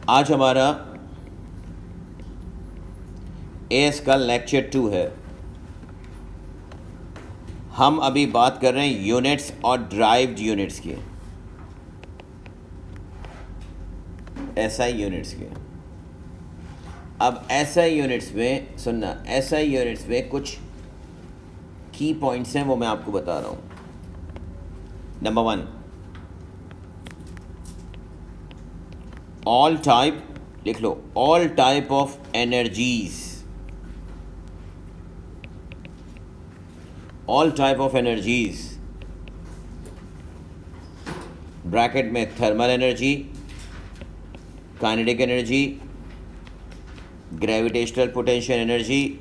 आज हमारा एएस का लेक्चर 2 है। हम अभी बात कर रहे हैं यूनिट्स और ड्राइव्ड यूनिट्स की, एसआई यूनिट्स के। अब एसआई यूनिट्स में सुनना, एसआई यूनिट्स में कुछ की पॉइंट्स हैं, वो मैं आपको बता रहा हूँ। नंबर 1, ऑल टाइप, लिख लो, all type of energies, all type of energies, bracket में thermal energy, kinetic energy, gravitational potential energy,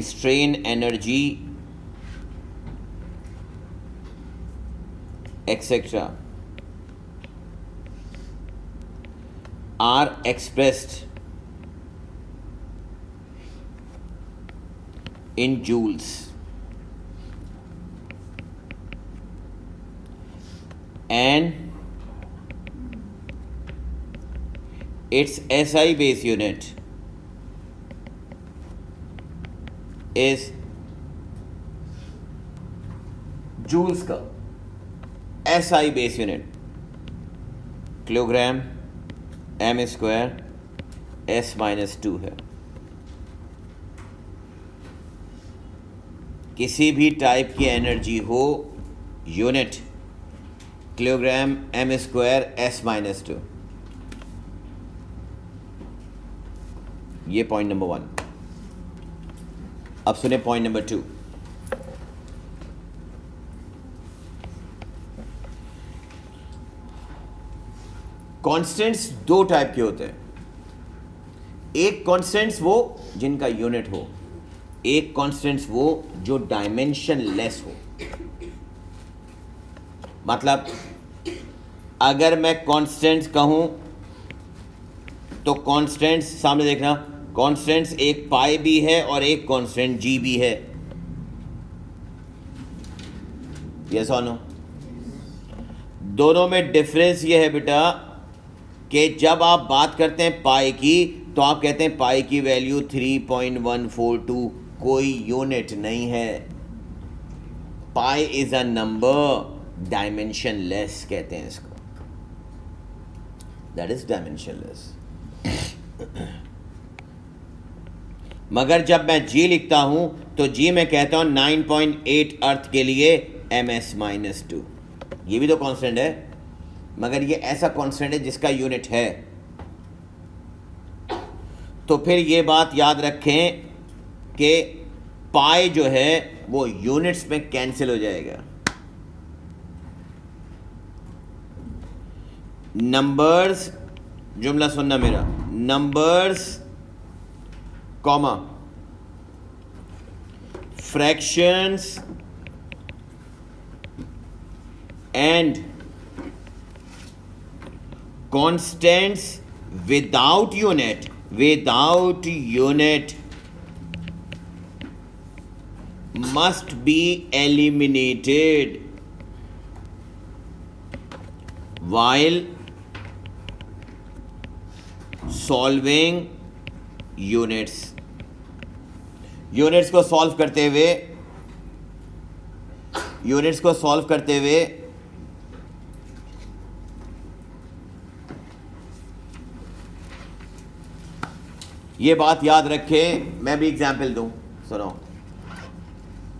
strain energy, etc. are expressed in joules and its SI base unit is joules का SI base unit kilogram m square S-2 है। किसी भी type की energy हो, unit kilogram m square S-2। ये point number 1। अब सुने point number 2। Constants दो टाइप के होते हैं। एक कॉन्स्टेंट्स वो जिनका यूनिट हो, एक कॉन्स्टेंट्स वो जो डायमेंशन लेस हो। मतलब अगर मैं कॉन्स्टेंट्स कहूं तो कॉन्स्टेंट्स सामने देखना, कॉन्स्टेंट्स एक पाई भी है और एक कॉन्स्टेंट जी भी है। यस और नो? दोनों में डिफरेंस ये है बेटा कि जब आप बात करते हैं पाई की तो आप कहते हैं पाई की वैल्यू 3.142, कोई यूनिट नहीं है। Pi is a number, dimension less कहते हैं इसको, दैट इज डायमेंशन लेस। मगर जब मैं जी लिखता हूं तो जी में कहता हूं 9.8 अर्थ के लिए ms-2। ये भी तो कांस्टेंट है, मगर ये ऐसा कांस्टेंट है जिसका यूनिट है। तो फिर ये बात याद रखें कि पाई जो है वो यूनिट्स में कैंसिल हो जाएगा। नंबर्स, जुमला सुनना मेरा, numbers comma fractions and constants without unit must be eliminated while solving units को सॉल्व करते हुए ये बात याद रखें। मैं भी एग्जाम्पल दूं, सुनो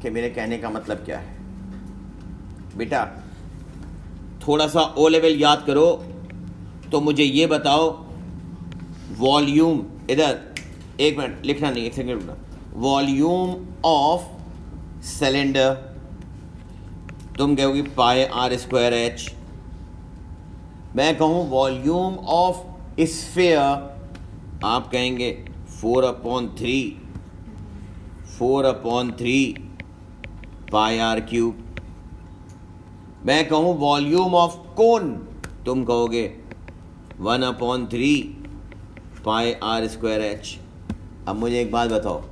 कि मेरे कहने का मतलब क्या है। बेटा थोड़ा सा ओ लेवल याद करो, तो मुझे ये बताओ वॉल्यूम, इधर एक मिनट लिखना नहीं, एक सेकंड रुकना। वॉल्यूम ऑफ सिलेंडर, तुम कहोगी पाई r²h। मैं कहूं वॉल्यूम ऑफ स्फीयर, आप कहेंगे 4/3 पाई r³। मैं कहूं वॉल्यूम ऑफ कोन, तुम कहोगे 1/3 पाई r²h। अब मुझे एक बात बताओ,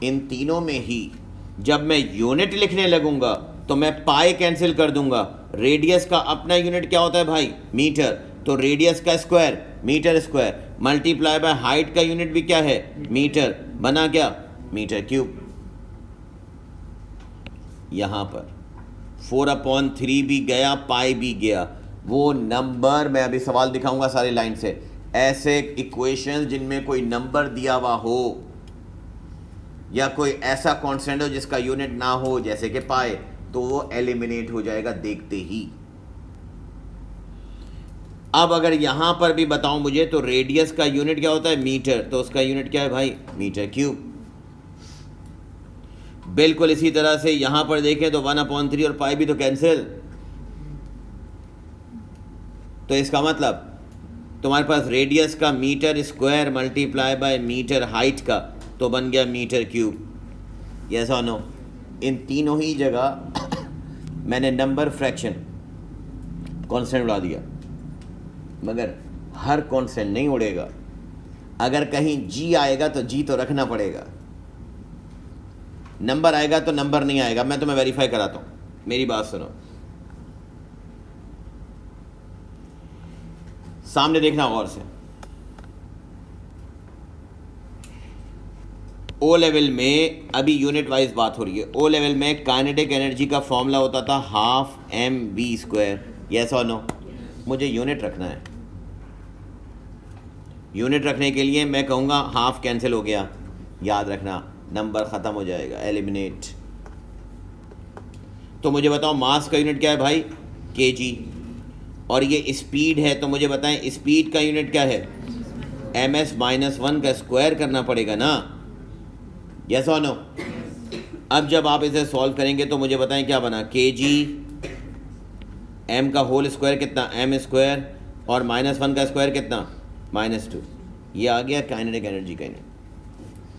इन तीनों में ही जब मैं यूनिट लिखने लगूंगा तो मैं पाई कैंसिल कर दूंगा। रेडियस का अपना यूनिट क्या होता है भाई? मीटर। तो रेडियस का square meter square multiply by height का यूनिट भी क्या है? मीटर। बना क्या? Meter cube. यहां पर 4/3 भी गया, पाई भी गया। वो नंबर मैं अभी सवाल दिखाऊंगा सारी लाइन से। ऐसे इक्वेशन जिनमें कोई नंबर दिया हुआ हो या कोई ऐसा कांस्टेंट हो जिसका यूनिट ना हो, जैसे कि पाए, तो वो एलिमिनेट हो जाएगा देखते ही। अब अगर यहां पर भी बताऊं मुझे, तो रेडियस का यूनिट क्या होता है? मीटर। तो उसका यूनिट क्या है भाई? Meter cube. बिल्कुल इसी तरह से यहां पर देखें तो 1/3 और पाई भी तो कैंसिल। तो इसका मतलब तुम्हारे पास रेडियस का meter square multiply by meter height का, तो बन गया मीटर क्यूब। यस और नो? इन तीनों ही जगह मैंने नंबर फ्रैक्शन कांस्टेंट उड़ा दिया, मगर हर कांस्टेंट नहीं उड़ेगा। अगर कहीं जी आएगा तो जी तो रखना पड़ेगा, नंबर आएगा तो नंबर नहीं आएगा। मैं तुम्हें वेरीफाई कराता हूं, मेरी बात सुनो। सामने देखना गौर से। ओ लेवल में अभी यूनिट वाइज बात हो रही है। ओ लेवल में काइनेटिक एनर्जी का फॉर्मूला होता था ½mv²। यस और नो? मुझे यूनिट रखना है। यूनिट रखने के लिए मैं कहूँगा हाफ कैंसिल हो गया, याद रखना नंबर ख़त्म हो जाएगा, एलिमिनेट। तो मुझे बताओ मास का यूनिट क्या है भाई? kg। और ये स्पीड है, तो मुझे बताएं स्पीड का यूनिट क्या है? ms-1 का स्क्वायर करना पड़ेगा ना। यस और नो? अब जब आप इसे सॉल्व करेंगे तो मुझे बताएं क्या बना? kg m का होल स्क्वायर कितना? m², और -1 का स्क्वायर कितना? -2। ये आ गया काइनेटिक एनर्जी का यूनिट।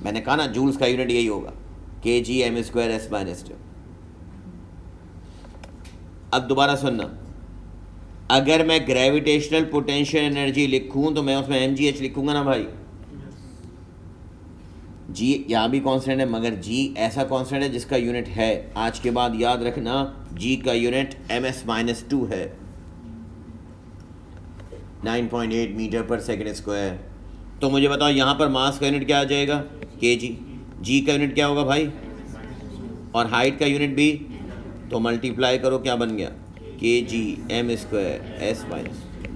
मैंने कहा ना जूल्स का यूनिट यही होगा, kg m² s-2। अब दोबारा सुनना, अगर मैं ग्रेविटेशनल पोटेंशियल एनर्जी लिखूं तो मैं उसमें mgh लिखूंगा ना भाई? जी यहाँ भी कांस्टेंट है, मगर जी ऐसा कांस्टेंट है जिसका यूनिट है। आज के बाद याद रखना जी का यूनिट ms-2 है, 9.8 मीटर पर सेकेंड स्क्वायर। तो मुझे बताओ यहाँ पर मास का यूनिट क्या आ जाएगा? kg। जी का यूनिट क्या होगा भाई? और हाइट का यूनिट भी, तो मल्टीप्लाई करो, क्या बन गया? kg m² s-।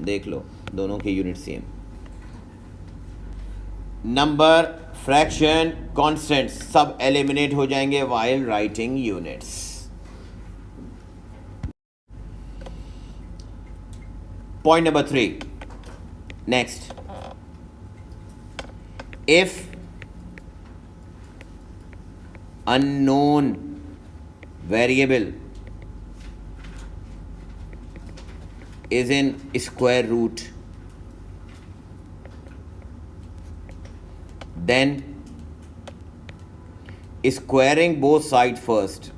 देख लो दोनों के unit same. Number, fraction, constant सब एलिमिनेट हो जाएंगे while writing units. Point number 3, next. If unknown variable is in square root, then squaring both sides first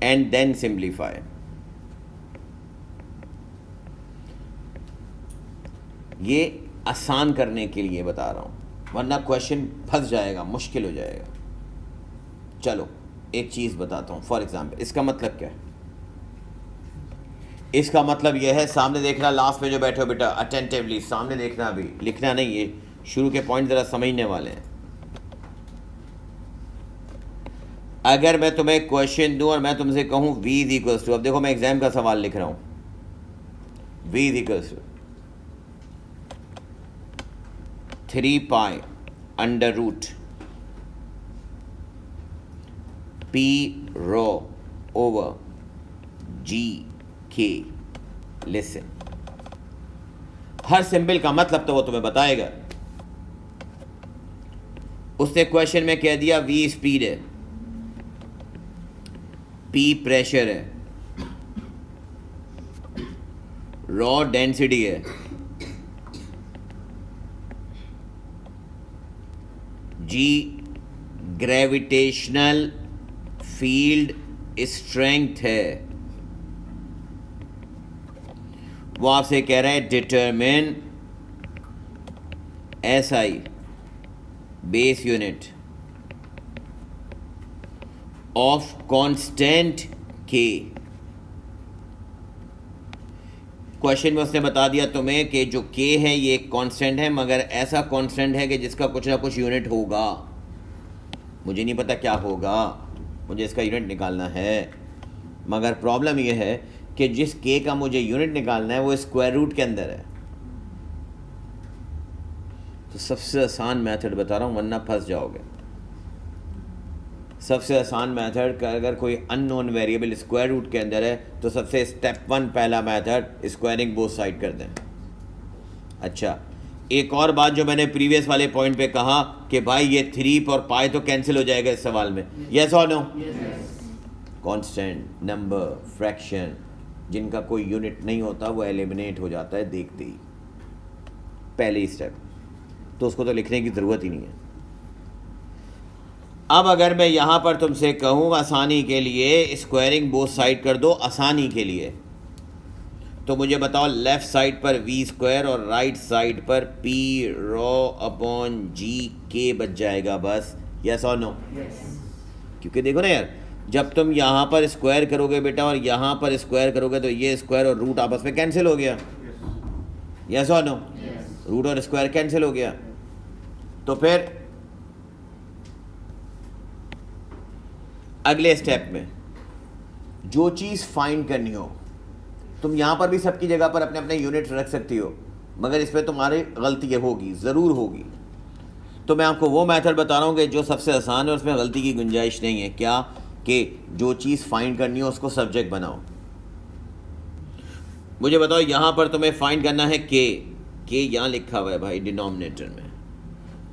and then simplify। ये आसान करने के लिए बता रहा हूं, वरना क्वेश्चन फंस जाएगा, मुश्किल हो जाएगा। चलो एक चीज़ बताता हूँ। फॉर एग्जाम्पल इसका मतलब क्या है? इसका मतलब यह है, सामने देखना, लास्ट में जो बैठे हो बेटा अटेंटिवली सामने देखना, अभी लिखना नहीं, ये शुरू के पॉइंट ज़रा समझने वाले हैं। अगर मैं तुम्हें क्वेश्चन दूं और मैं तुमसे कहूँ v इक्वल्स टू, अब देखो मैं एग्जाम का सवाल लिख रहा हूँ, v equals to 3π√P ρ over GK। Listen, हर सिंबल का मतलब तो वो तुम्हें बताएगा। उसने क्वेश्चन में कह दिया v स्पीड है, P प्रेशर है, रॉ डेंसिटी है, G ग्रेविटेशनल फील्ड स्ट्रेंथ है। वो आपसे कह रहा है determine SI base unit of constant के। क्वेश्चन में उसने बता दिया तुम्हें कि जो के है ये एक कांस्टेंट है, मगर ऐसा कांस्टेंट है कि जिसका कुछ ना कुछ यूनिट होगा। मुझे नहीं पता क्या होगा, मुझे इसका यूनिट निकालना है। मगर प्रॉब्लम ये है कि जिस के का मुझे यूनिट निकालना है वो स्क्वायर रूट के अंदर है। तो सबसे आसान मेथड बता रहा हूँ, वरना फंस जाओगे। सबसे आसान मेथड का, अगर कोई अननोन वेरिएबल स्क्वायर रूट के अंदर है तो सबसे स्टेप 1 पहला मेथड स्क्वायरिंग बोथ साइड कर दें। अच्छा, एक और बात जो मैंने प्रीवियस वाले पॉइंट पे कहा कि भाई ये 3 और पाई तो कैंसिल हो जाएगा इस सवाल में, यस और नो? कांस्टेंट, नंबर, फ्रैक्शन जिनका कोई यूनिट नहीं होता वो एलिमिनेट हो जाता है देखते ही, पहले ही स्टेप। तो उसको तो लिखने की ज़रूरत ही नहीं है। अब अगर मैं यहाँ पर तुमसे कहूँ आसानी के लिए स्क्वायरिंग बोथ साइड कर दो, आसानी के लिए, तो मुझे बताओ लेफ़्ट साइड पर वी स्क्वायर और राइट साइड पर पी रॉ अपॉन जी के बच जाएगा बस, यस और नो? क्योंकि देखो ना यार, जब तुम यहाँ पर स्क्वायर करोगे बेटा और यहाँ पर स्क्वायर करोगे तो ये स्क्वायर और रूट आपस में कैंसिल हो गया, यस और नो? रूट और स्क्वायर कैंसिल हो गया। तो फिर अगले स्टेप में जो चीज़ फाइंड करनी हो, तुम यहाँ पर भी सबकी जगह पर अपने अपने यूनिट रख सकती हो, मगर इसमें तुम्हारी गलती होगी, ज़रूर होगी। तो मैं आपको वो मेथड बता रहा हूँ कि जो सबसे आसान है, उसमें गलती की गुंजाइश नहीं है। क्या? कि जो चीज़ फाइंड करनी हो उसको सब्जेक्ट बनाओ। मुझे बताओ यहाँ पर तुम्हें फाइंड करना है के यहाँ लिखा हुआ है भाई डिनोमिनेटर में।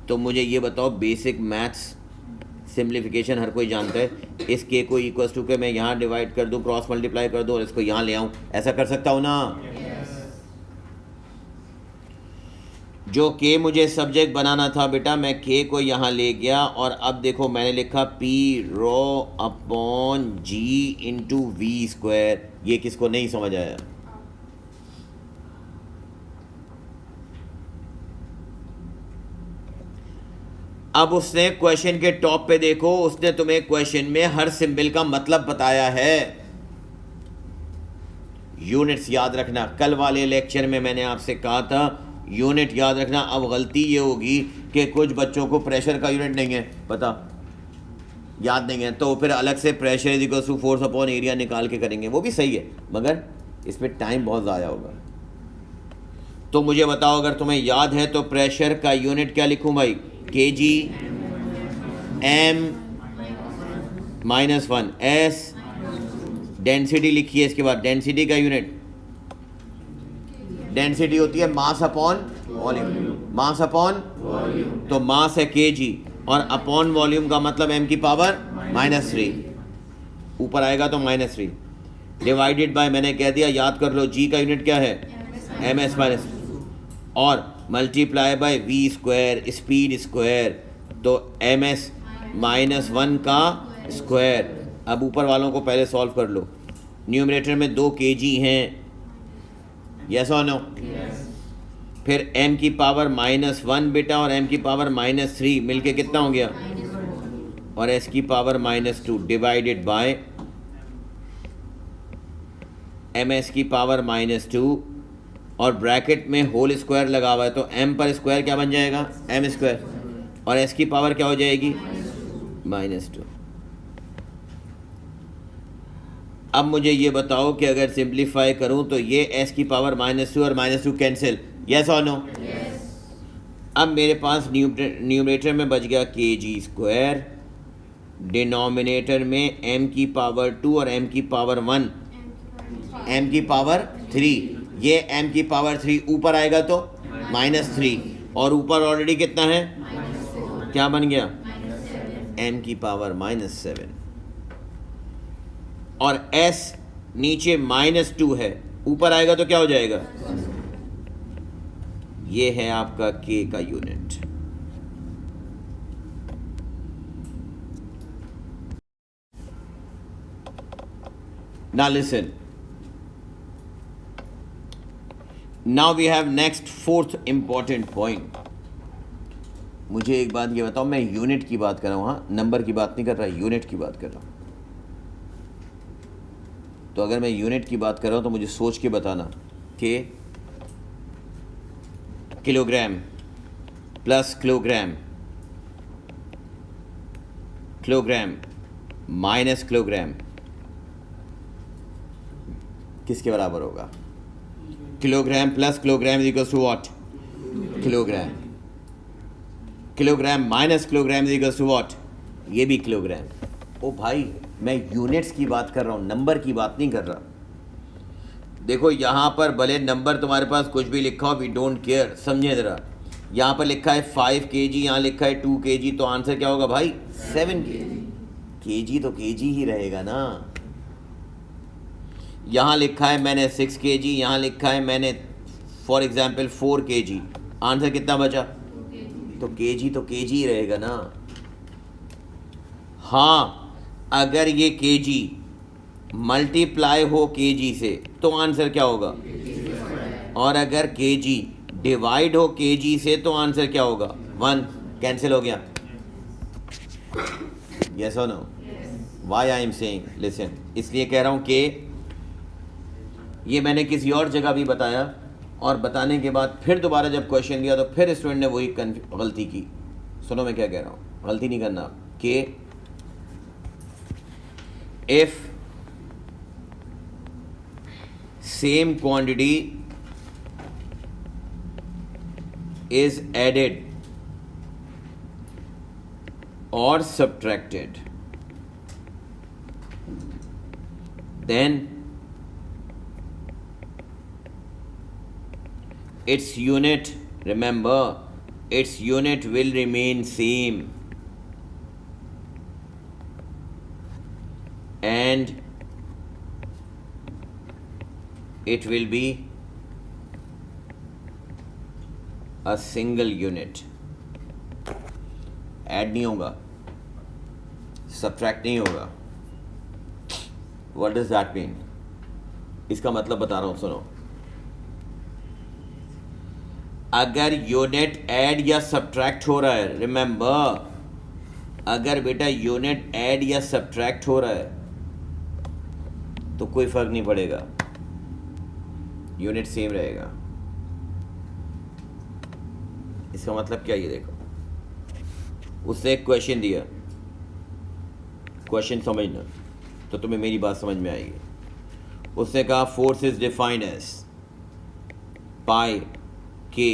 तो मुझे ये बताओ, बेसिक मैथ्स सिंप्लीफिकेशन हर कोई जानता है, इस के को इक्वल्स टू के मैं यहाँ डिवाइड कर दूँ, क्रॉस मल्टीप्लाई कर दूँ और इसको यहाँ ले आऊँ, ऐसा कर सकता हूँ ना? जो के मुझे सब्जेक्ट बनाना था बेटा, मैं के को यहाँ ले गया और अब देखो मैंने लिखा P rho upon G into V square. ये किसको नहीं समझ आया? अब उसने क्वेश्चन के टॉप पे देखो, उसने तुम्हें क्वेश्चन में हर सिंबल का मतलब बताया है। यूनिट्स याद रखना, कल वाले लेक्चर में मैंने आपसे कहा था यूनिट याद रखना। अब गलती ये होगी कि कुछ बच्चों को प्रेशर का यूनिट नहीं है पता, याद नहीं है, तो फिर अलग से pressure is equal to force upon area निकाल के करेंगे, वो भी सही है, मगर इसमें टाइम बहुत ज़्यादा होगा। तो मुझे बताओ, अगर तुम्हें याद है तो प्रेशर का यूनिट क्या लिखूं भाई? के जी एम -1 एस। डेंसिटी लिखिए इसके बाद, डेंसिटी का यूनिट, डेंसिटी होती है mass upon volume, mass upon, तो मास है के जी और अपॉन वॉल्यूम का मतलब m की पावर -3, ऊपर आएगा तो -3 डिवाइडेड बाय, मैंने कह दिया याद कर लो, g का यूनिट क्या है? ms माइनस, और multiply by V square, speed square, तो ms -1 का स्क्वायर। अब ऊपर वालों को पहले सॉल्व कर लो। न्यूमरेटर में 2 kg हैं, यस और नो? फिर m की पावर -1 बेटा और m की पावर -3 मिलके कितना हो गया? और s की पावर -2 डिवाइडेड बाय ms की पावर -2 और ब्रैकेट में होल स्क्वायर लगा हुआ है, तो m पर स्क्वायर क्या बन जाएगा? m स्क्वायर, और s की पावर क्या हो जाएगी? -2। अब मुझे ये बताओ कि अगर सिंप्लीफाई करूं तो ये s की पावर -2 और -2 कैंसिल, यस और नो? अब मेरे पास न्यूमरेटर में बच गया के जी स्क्वायर, डिनोमिनेटर में m की पावर 2 और m की पावर 1, m की पावर 3, ये m की पावर 3 ऊपर आएगा तो -3 और ऊपर ऑलरेडी कितना है? क्या बन गया? m की पावर -7 और s नीचे -2 है, ऊपर आएगा तो क्या हो जाएगा? ये है आपका k का unit. Now listen. Now we have next 4th important point. मुझे एक बात ये बताओ, मैं यूनिट की बात कर रहा हूँ, हाँ, नंबर की बात नहीं कर रहा, यूनिट की बात कर रहा हूँ। तो अगर मैं यूनिट की बात कर रहा हूँ तो मुझे सोच के बताना कि kilogram plus kilogram, kilogram minus kilogram किसके बराबर होगा? Kilogram plus kilogram is equals to what? Kilogram. Kilogram minus kilogram is equals to what? ये भी किलोग्राम। ओ भाई, मैं यूनिट्स की बात कर रहा हूँ, नंबर की बात नहीं कर रहा। देखो यहाँ पर भले नंबर तुम्हारे पास कुछ भी लिखा हो, वी डोंट केयर, समझे ज़रा। यहाँ पर लिखा है 5 kg, यहाँ लिखा है 2 kg, तो आंसर क्या होगा भाई? 7 kg। kg तो kg ही रहेगा ना। यहाँ लिखा है मैंने 6 kg, यहाँ लिखा है मैंने फॉर एग्जाम्पल 4 kg, आंसर कितना बचा? तो kg ही रहेगा ना। हाँ, अगर ये kg मल्टीप्लाई हो kg से तो आंसर क्या होगा? और अगर kg डिवाइड हो kg से तो आंसर क्या होगा? 1। कैंसिल हो गया। यस और no? Why I am saying, listen, इसलिए कह रहा हूँ कि ये मैंने किसी और जगह भी बताया, और बताने के बाद फिर दोबारा जब क्वेश्चन दिया तो फिर स्टूडेंट ने वही गलती की। सुनो मैं क्या कह रहा हूँ, गलती नहीं करना, कि if same quantity is added or subtracted, then its unit, remember, its unit will remain same and it will be a single unit। Add नहीं होगा, सब्ट्रैक्ट नहीं होगा। What does that mean? इसका मतलब बता रहा हूं, सुनो। अगर यूनिट ऐड या सब्ट्रैक्ट हो रहा है, रिमेंबर, अगर बेटा यूनिट ऐड या सब्ट्रैक्ट हो रहा है तो कोई फर्क नहीं पड़ेगा, यूनिट सेम रहेगा। इसका मतलब क्या? ये देखो, उससे एक क्वेश्चन दिया, क्वेश्चन समझना तो तुम्हें मेरी बात समझ में आएगी। उसने कहा force is defined as pi K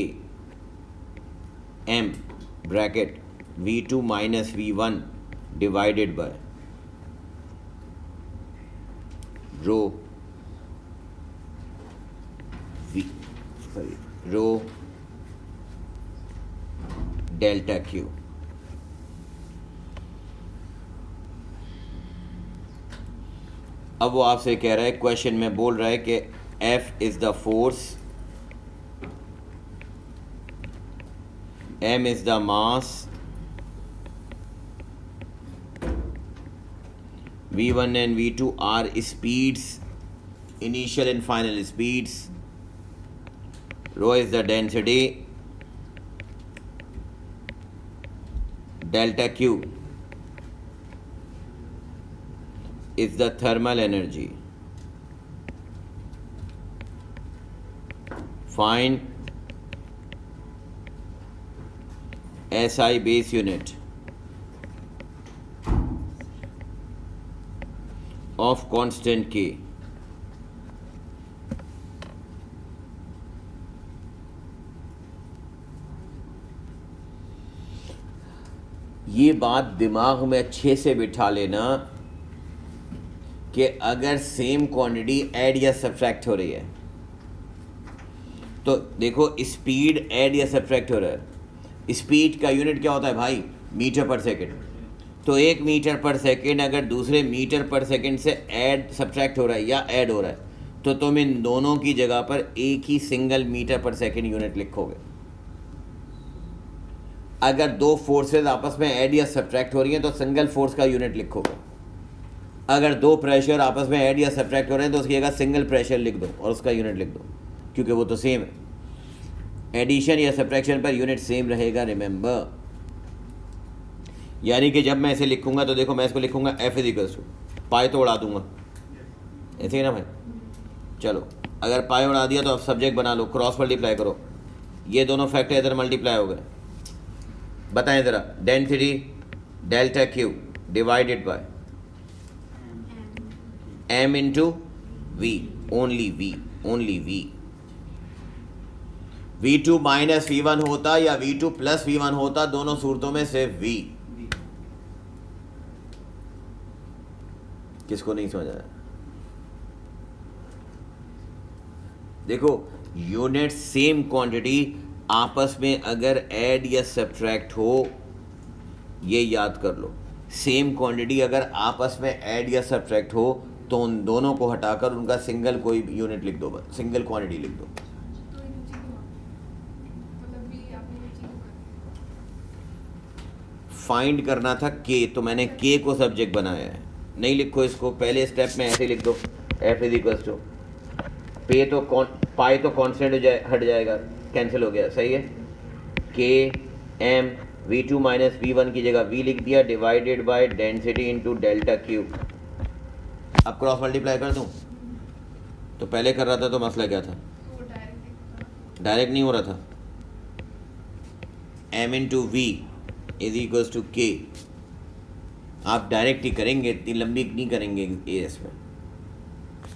M bracket V2 minus V1 divided by rho rho delta Q। अब वो आपसे कह रहा है, क्वेश्चन में बोल रहा है कि F is the force, M is the mass, V1 and V2 are speeds, initial and final speeds, rho is the density, delta Q is the thermal energy. Find SI base unit of constant K। ये बात दिमाग में अच्छे से बिठा लेना कि अगर सेम क्वांटिटी ऐड या सब्ट्रैक्ट हो रही है तो देखो, स्पीड ऐड या सब्ट्रैक्ट हो रहा है, स्पीड का यूनिट क्या होता है भाई? मीटर पर सेकंड। तो 1 मीटर पर सेकंड अगर दूसरे मीटर पर सेकंड से ऐड सब्ट्रैक्ट हो रहा है या ऐड हो रहा है तो तुम इन दोनों की जगह पर एक ही सिंगल मीटर पर सेकंड यूनिट लिखोगे। अगर दो फोर्सेस आपस में ऐड या सब्ट्रैक्ट हो रही हैं तो सिंगल फोर्स का यूनिट लिखोगे। अगर दो प्रेशर आपस में ऐड या सब्ट्रैक्ट हो रहे हैं तो उसकी जगह सिंगल प्रेशर लिख दो और उसका यूनिट लिख दो, क्योंकि वो तो सेम है। एडिशन या सब्ट्रैक्शन पर यूनिट सेम रहेगा, रिमेंबर। यानी कि जब मैं इसे लिखूंगा तो देखो मैं इसको लिखूंगा एफ इज इक्वल्स टू पाई तो उड़ा दूंगा, ऐसे ही ना भाई। चलो अगर पाई उड़ा दिया तो अब सब्जेक्ट बना लो, क्रॉस मल्टीप्लाई करो, ये दोनों फैक्टर इधर मल्टीप्लाई हो गए। बताएं ज़रा, density delta Q divided by M into V, only V. V2 minus V1 होता या V2 प्लस V1 होता, दोनों सूरतों में सिर्फ V। किसको नहीं समझ आया? देखो यूनिट सेम क्वांटिटी आपस में अगर ऐड या सब्ट्रैक्ट हो, ये याद कर लो, सेम क्वांटिटी अगर आपस में ऐड या सब्ट्रैक्ट हो तो उन दोनों को हटाकर उनका सिंगल कोई यूनिट लिख दो, बस सिंगल क्वांटिटी लिख दो। फाइंड करना था के, तो मैंने के को सब्जेक्ट बनाया है। नहीं लिखो इसको, पहले स्टेप में ऐसे लिख दो, एफ इज इक्वल्स टू पे तो पाई तो कांस्टेंट हट जाएगा, कैंसिल हो गया, सही है। के एम V2 माइनस V1 की जगह V लिख दिया, divided by density into delta Q. अब क्रॉस मल्टीप्लाई कर दूं, तो पहले कर रहा था तो मसला क्या था, डायरेक्ट नहीं हो रहा था। m into V is equals to K, आप डायरेक्ट ही करेंगे, इतनी लंबी नहीं करेंगे एस में।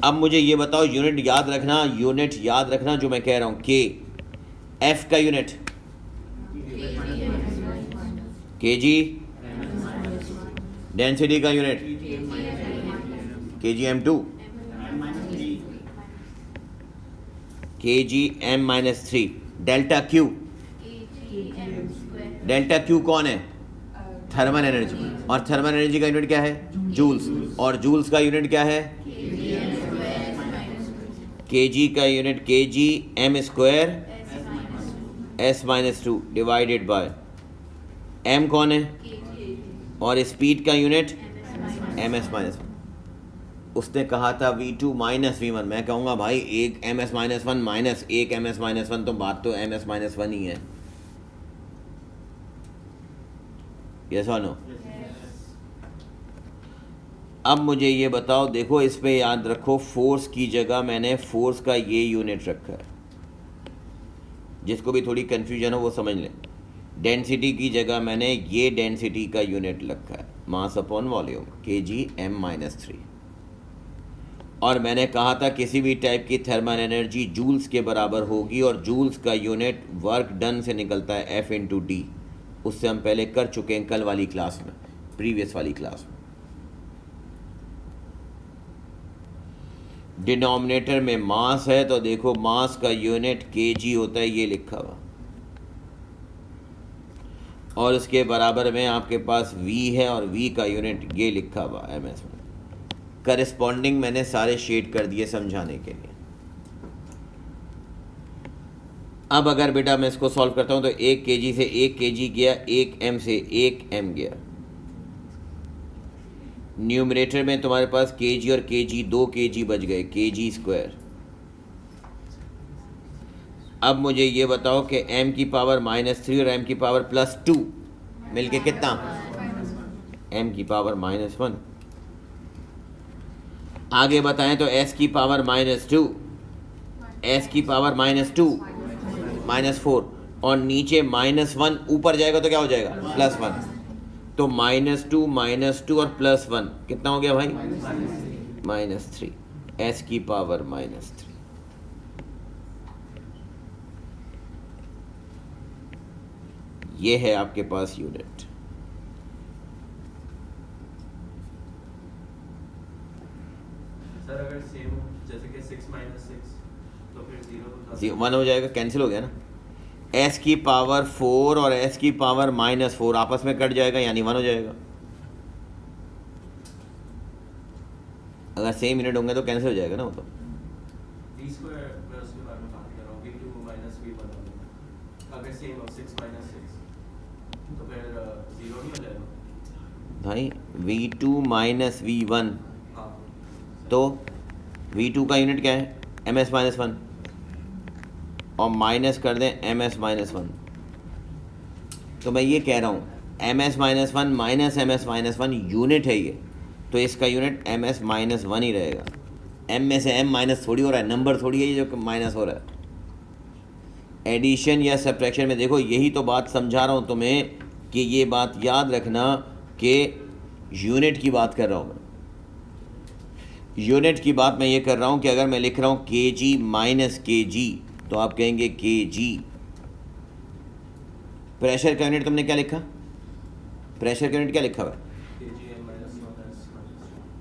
अब मुझे ये बताओ, यूनिट याद रखना जो मैं कह रहा हूँ, के एफ का यूनिट केजी, डेंसिटी का unit kgm2, kgm-3, delta Q कौन है, थर्मल एनर्जी, और थर्मल एनर्जी का यूनिट क्या है, जूल्स, और जूल्स का यूनिट क्या है, kg का unit kgm² s-2 divided by m कौन है, और स्पीड का यूनिट ms-1। उसने कहा था V2 माइनस V1, मैं कहूँगा भाई एक ms-1 माइनस एक ms-1, तो बात तो ms-1 ही है, यस और नो। अब मुझे ये बताओ, देखो इस पे याद रखो, फोर्स की जगह मैंने फोर्स का ये यूनिट रखा है, जिसको भी थोड़ी कन्फ्यूजन हो वो समझ लें। डेंसिटी की जगह मैंने ये डेंसिटी का यूनिट रखा है, मास अपॉन वॉल्यूम, kgm-3। और मैंने कहा था किसी भी टाइप की थर्मल एनर्जी जूल्स के बराबर होगी, और जूल्स का यूनिट वर्क डन से निकलता है F इंटू डी। उससे हम पहले कर चुके हैं कल वाली क्लास में, प्रीवियस वाली क्लास में। डिनोमिनेटर में मास है तो देखो मास का यूनिट kg होता है, ये लिखा हुआ, और उसके बराबर में आपके पास v है, और v का यूनिट ये लिखा हुआ ms में। करस्पॉन्डिंग मैंने सारे शेड कर दिए समझाने के लिए। अब अगर बेटा मैं इसको सॉल्व करता हूं तो 1 kg से 1 kg गया, 1 m से 1 m गया। न्यूमरेटर में तुम्हारे पास kg और kg 2 kg बच गए, kg²। अब मुझे ये बताओ कि m की पावर -3 और m की पावर +2 मिलके कितना, m की पावर -1। आगे बताएं तो s की पावर -2, s की पावर -2 -4, और नीचे -1 ऊपर जाएगा तो क्या हो जाएगा, +1। तो -2 और +1 कितना हो गया भाई, -3, s की पावर -3। ये है आपके पास यूनिट। सर अगर सेम जैसे कि 6 - 6 तो फिर 1 हो जाएगा, कैंसिल हो गया ना। s की पावर 4 और s की पावर -4 आपस में कट जाएगा, यानी 1 हो जाएगा। अगर सेम यूनिट होंगे तो कैंसिल हो जाएगा ना, वो तो d² मैं उसके बारे में बात कर रहा हूँ, v2 - v1 अगर सेम हो 6 - 6 तो फिर 0 नहीं हो जाएगा भाई। v2 माइनस v1, हाँ। तो v2 का यूनिट क्या है, ms-1, और माइनस कर दें ms-1। तो मैं ये कह रहा हूँ ms minus one minus ms minus one unit है ये, तो इसका यूनिट ms माइनस वन ही रहेगा। m में से m माइनस थोड़ी हो रहा है, नंबर थोड़ी है ये जो माइनस हो रहा है। एडिशन या सब्ट्रैक्शन में देखो, यही तो बात समझा रहा हूँ तुम्हें कि ये बात याद रखना कि यूनिट की बात कर रहा हूँ मैं। यूनिट की बात मैं ये कर रहा हूँ कि अगर मैं लिख रहा हूँ kg माइनस kg तो आप कहेंगे kg। प्रेशर का यूनिट तुमने क्या लिखा? प्रेशर का यूनिट क्या लिखा हुआ है?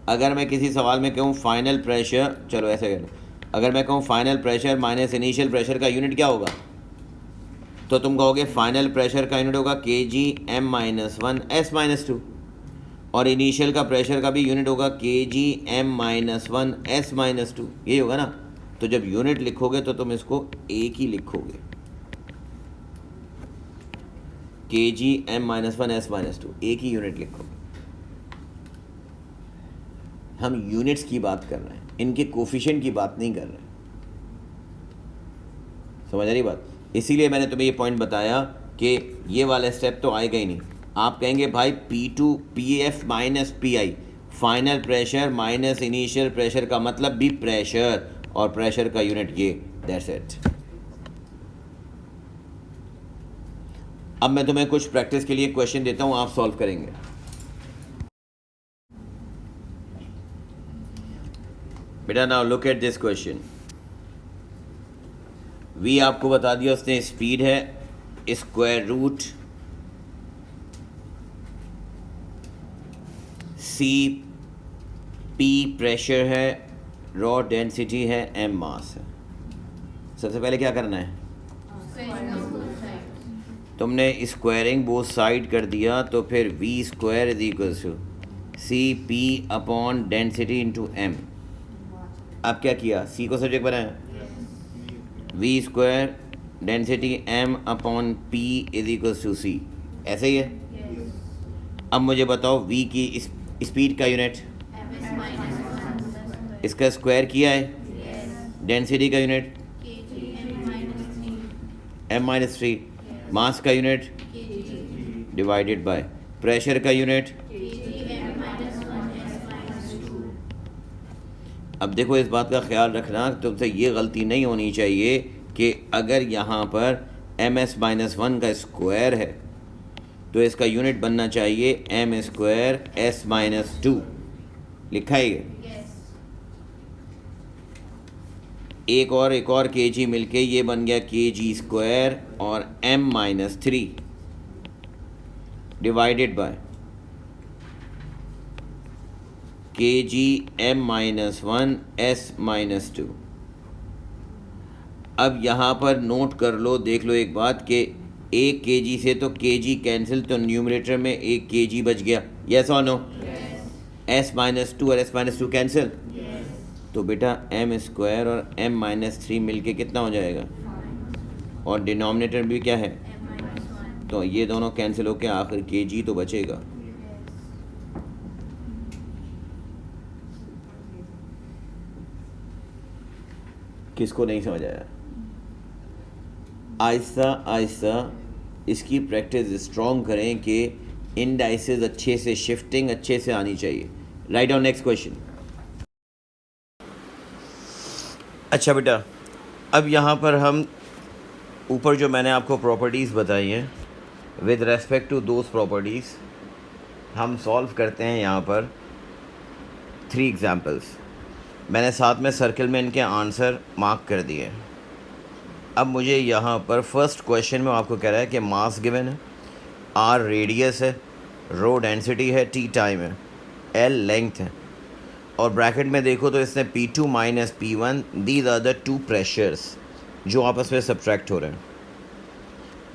अगर मैं किसी सवाल में कहूँ फाइनल प्रेशर, चलो ऐसे कर लो, अगर मैं कहूँ final pressure minus initial pressure का यूनिट क्या होगा, तो तुम कहोगे फाइनल प्रेशर का यूनिट होगा kg m minus one s minus two, और इनिशियल का प्रेशर का भी यूनिट होगा kg m minus one s minus two, यही होगा ना। तो जब यूनिट लिखोगे तो तुम इसको एक ही लिखोगे, kg m minus one s minus two, एक ही यूनिट लिखोगे। हम यूनिट्स की बात कर रहे हैं, इनके कोफिशिएंट की बात नहीं कर रहे हैं। समझ आ रही बात? इसीलिए मैंने तुम्हें ये पॉइंट बताया कि ये वाला स्टेप तो आएगा ही नहीं। आप कहेंगे भाई P2 PF minus PI, final pressure minus initial pressure का मतलब भी प्रेशर, और प्रेशर का यूनिट ये, दैट्स इट। अब मैं तुम्हें कुछ प्रैक्टिस के लिए क्वेश्चन देता हूँ, आप सॉल्व करेंगे। बेटा now look at this question. V आपको बता दिया उसने, स्पीड है, square root C P pressure है, रॉ डेंसिटी है, M मास है। सबसे पहले क्या करना है? तुमने स्क्वायरिंग बोथ साइड कर दिया, तो फिर V square is equals to CP upon density into M। अब क्या किया? C को सब्जेक्ट बनाया, V square density M upon P is equals to C, ऐसे ही है। अब मुझे बताओ V की स्पीड का यूनिट, इसका स्क्वायर किया है, डेंसिटी का यूनिट m माइनस थ्री, मास का यूनिट डिवाइडेड बाय प्रेशर का यूनिट। अब देखो इस बात का ख्याल रखना, तुमसे ये गलती नहीं होनी चाहिए कि अगर यहाँ पर ms माइनस वन का स्क्वायर है तो इसका यूनिट बनना चाहिए m square s minus two, लिखा है ये। एक और kg मिलके ये बन गया kg स्क्वायर और m minus three divided by kg m minus one s minus two. अब यहाँ पर नोट कर लो, देख लो एक बात कि एक kg से तो kg कैंसिल, तो न्यूमरेटर में एक kg बच गया, यस और नो? s माइनस टू और s माइनस टू कैंसिल, तो बेटा m स्क्वायर और m माइनस थ्री मिल के कितना हो जाएगा, और डिनोमिनेटर भी क्या है, तो ये दोनों कैंसिल होके आखिर kg तो बचेगा। किसको नहीं समझ आया? आहिस्ता आहिस्ता इसकी प्रैक्टिस स्ट्रॉन्ग करें कि इंडाइसेस अच्छे से, शिफ्टिंग अच्छे से आनी चाहिए। Right on next question. अच्छा बेटा, अब यहाँ पर हम ऊपर जो मैंने आपको प्रॉपर्टीज़ बताई हैं, with respect to those properties हम सॉल्व करते हैं यहाँ पर 3 एग्जाम्पल्स। मैंने साथ में सर्कल में इनके आंसर मार्क कर दिए। अब मुझे यहाँ पर फर्स्ट क्वेश्चन में आपको कह रहा है कि मास गिवन है, r रेडियस है, रो डेंसिटी है, t टाइम है, l लेंथ है, और ब्रैकेट में देखो तो इसने P2 minus P1, these are the 2 pressures जो आपस में सब्ट्रैक्ट हो रहे हैं।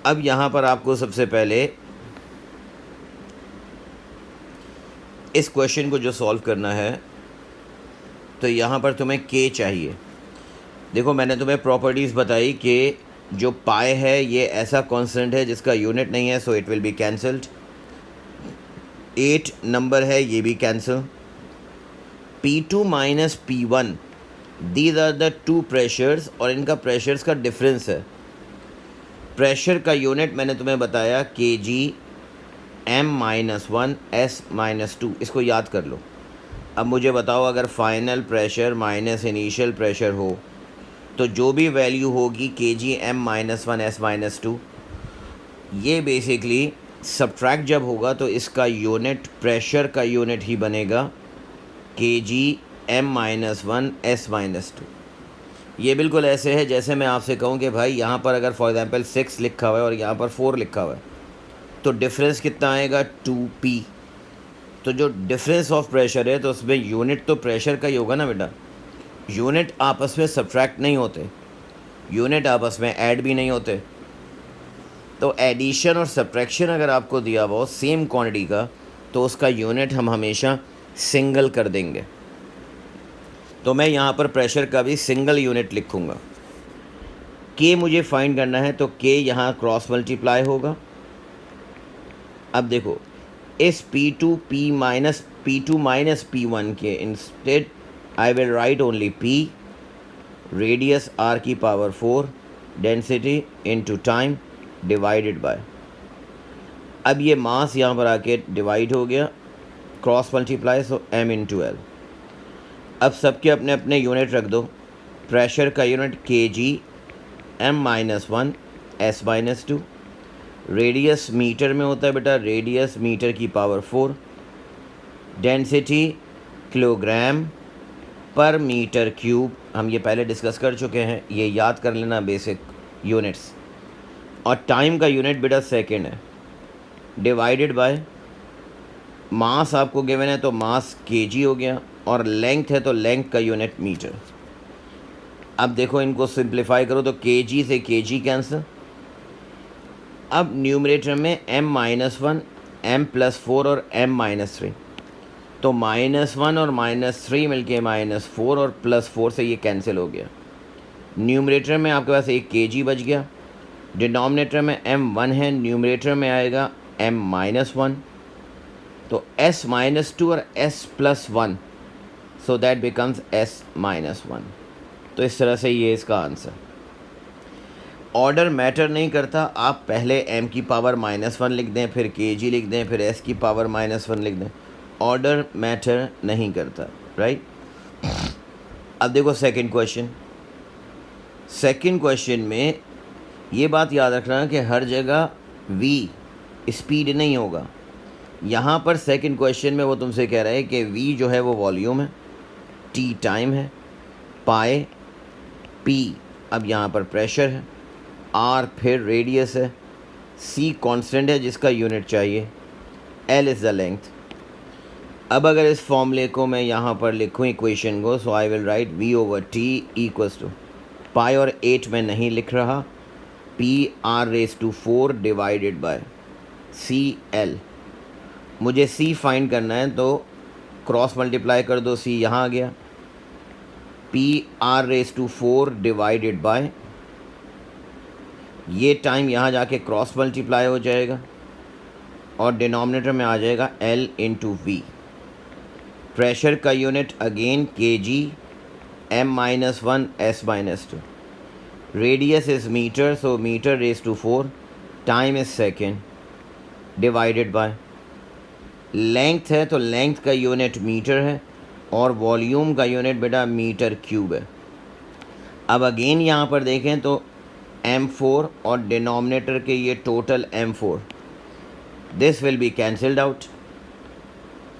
अब यहाँ पर आपको सबसे पहले इस क्वेश्चन को जो सॉल्व करना है, तो यहाँ पर तुम्हें K चाहिए। देखो मैंने तुम्हें प्रॉपर्टीज़ बताई कि जो पाई है ये ऐसा कांस्टेंट है जिसका यूनिट नहीं है, so it will be cancelled. 8 number है, ये भी cancel. P2 minus P1, these are the 2 pressures, और इनका प्रेशर्स का डिफरेंस है। प्रेशर का यूनिट मैंने तुम्हें बताया kg m-1 s-2, इसको याद कर लो। अब मुझे बताओ, अगर final pressure minus initial pressure हो तो जो भी वैल्यू होगी kg m-1 s-2, ये बेसिकली सब्ट्रैक्ट जब होगा तो इसका यूनिट प्रेशर का यूनिट ही बनेगा kg m-1 s-2। ये बिल्कुल ऐसे है जैसे मैं आपसे कहूँ कि भाई यहाँ पर अगर फॉर एग्जांपल 6 लिखा हुआ है और यहाँ पर 4 लिखा हुआ है तो डिफरेंस कितना आएगा 2p। तो जो डिफरेंस ऑफ प्रेशर है तो उसमें यूनिट तो प्रेशर का ही होगा ना बेटा। यूनिट आपस में सब्ट्रैक्ट नहीं होते, यूनिट आपस में ऐड भी नहीं होते। तो एडिशन और सब्ट्रैक्शन अगर आपको दिया हुआ हो सेम क्वांटिटी का तो उसका यूनिट हम हमेशा सिंगल कर देंगे। तो मैं यहाँ पर प्रेशर का भी सिंगल यूनिट लिखूँगा। के मुझे फाइंड करना है तो के यहाँ क्रॉस मल्टीप्लाई होगा। अब देखो, इस P2 माइनस P1 के instead I will right only P, radius r की power 4, density into time divided by. अब ये मास यहाँ पर आके डिवाइड हो गया, क्रॉस मल्टीप्लाई, सो m इंटू एल। अब सबके अपने अपने यूनिट रख दो। प्रेशर का unit kg m-1 s-2, radius metre में होता है बेटा, रेडियस मीटर की पावर 4, डेंसिटी किलोग्राम पर मीटर क्यूब। हम ये पहले डिस्कस कर चुके हैं, ये याद कर लेना बेसिक यूनिट्स। और टाइम का यूनिट बेटा सेकेंड है, डिवाइडेड बाय मास आपको गिवन है तो मास kg हो गया, और लेंथ है तो लेंथ का यूनिट मीटर। अब देखो इनको सिंप्लीफाई करो तो kg से kg कैंसिल। अब न्यूमरेटर में m-1, m+4 और m-3, तो -1 और -3 मिलके -4 और +4 से ये कैंसिल हो गया। न्यूमरेटर में आपके पास एक kg बच गया, डिनोमिनेटर में m1 है, न्यूमरेटर में आएगा m-1, तो s-2 और s+1, so that becomes s-1। तो इस तरह से ये इसका आंसर। ऑर्डर मैटर नहीं करता, आप पहले m की पावर -1 लिख दें, फिर kg लिख दें, फिर s की पावर -1 लिख दें, ऑर्डर मैटर नहीं करता, राइट। अब देखो सेकंड क्वेश्चन। सेकंड क्वेश्चन में ये बात याद रखना कि हर जगह v स्पीड नहीं होगा। यहाँ पर सेकंड क्वेश्चन में वो तुमसे कह रहा है कि v जो है वो वॉल्यूम है, t टाइम है, पाए p अब यहाँ पर प्रेशर है, r फिर रेडियस है, c कांस्टेंट है जिसका यूनिट चाहिए, l इज़ द लेंथ। अब अगर इस फॉर्मूले को मैं यहाँ पर लिखूँ इक्वेशन को, so I will write v/t equals to pi, और 8 में नहीं लिख रहा, p r⁴ divided by cl। मुझे c फाइंड करना है तो क्रॉस मल्टीप्लाई कर दो, c यहाँ आ गया, p r⁴ डिवाइडेड बाय, ये टाइम यहाँ जाके क्रॉस मल्टीप्लाई हो जाएगा और डिनोमिनेटर में आ जाएगा l इंटू वी। प्रेशर का unit again kg m-1 s-2, radius is metre, so metre, time is second, divided by length है तो लेंथ का यूनिट मीटर है और वॉल्यूम का यूनिट बेटा मीटर क्यूब है। अब अगेन यहाँ पर देखें तो m4 और डिनोमिनेटर के ये total m4, this will be cancelled out,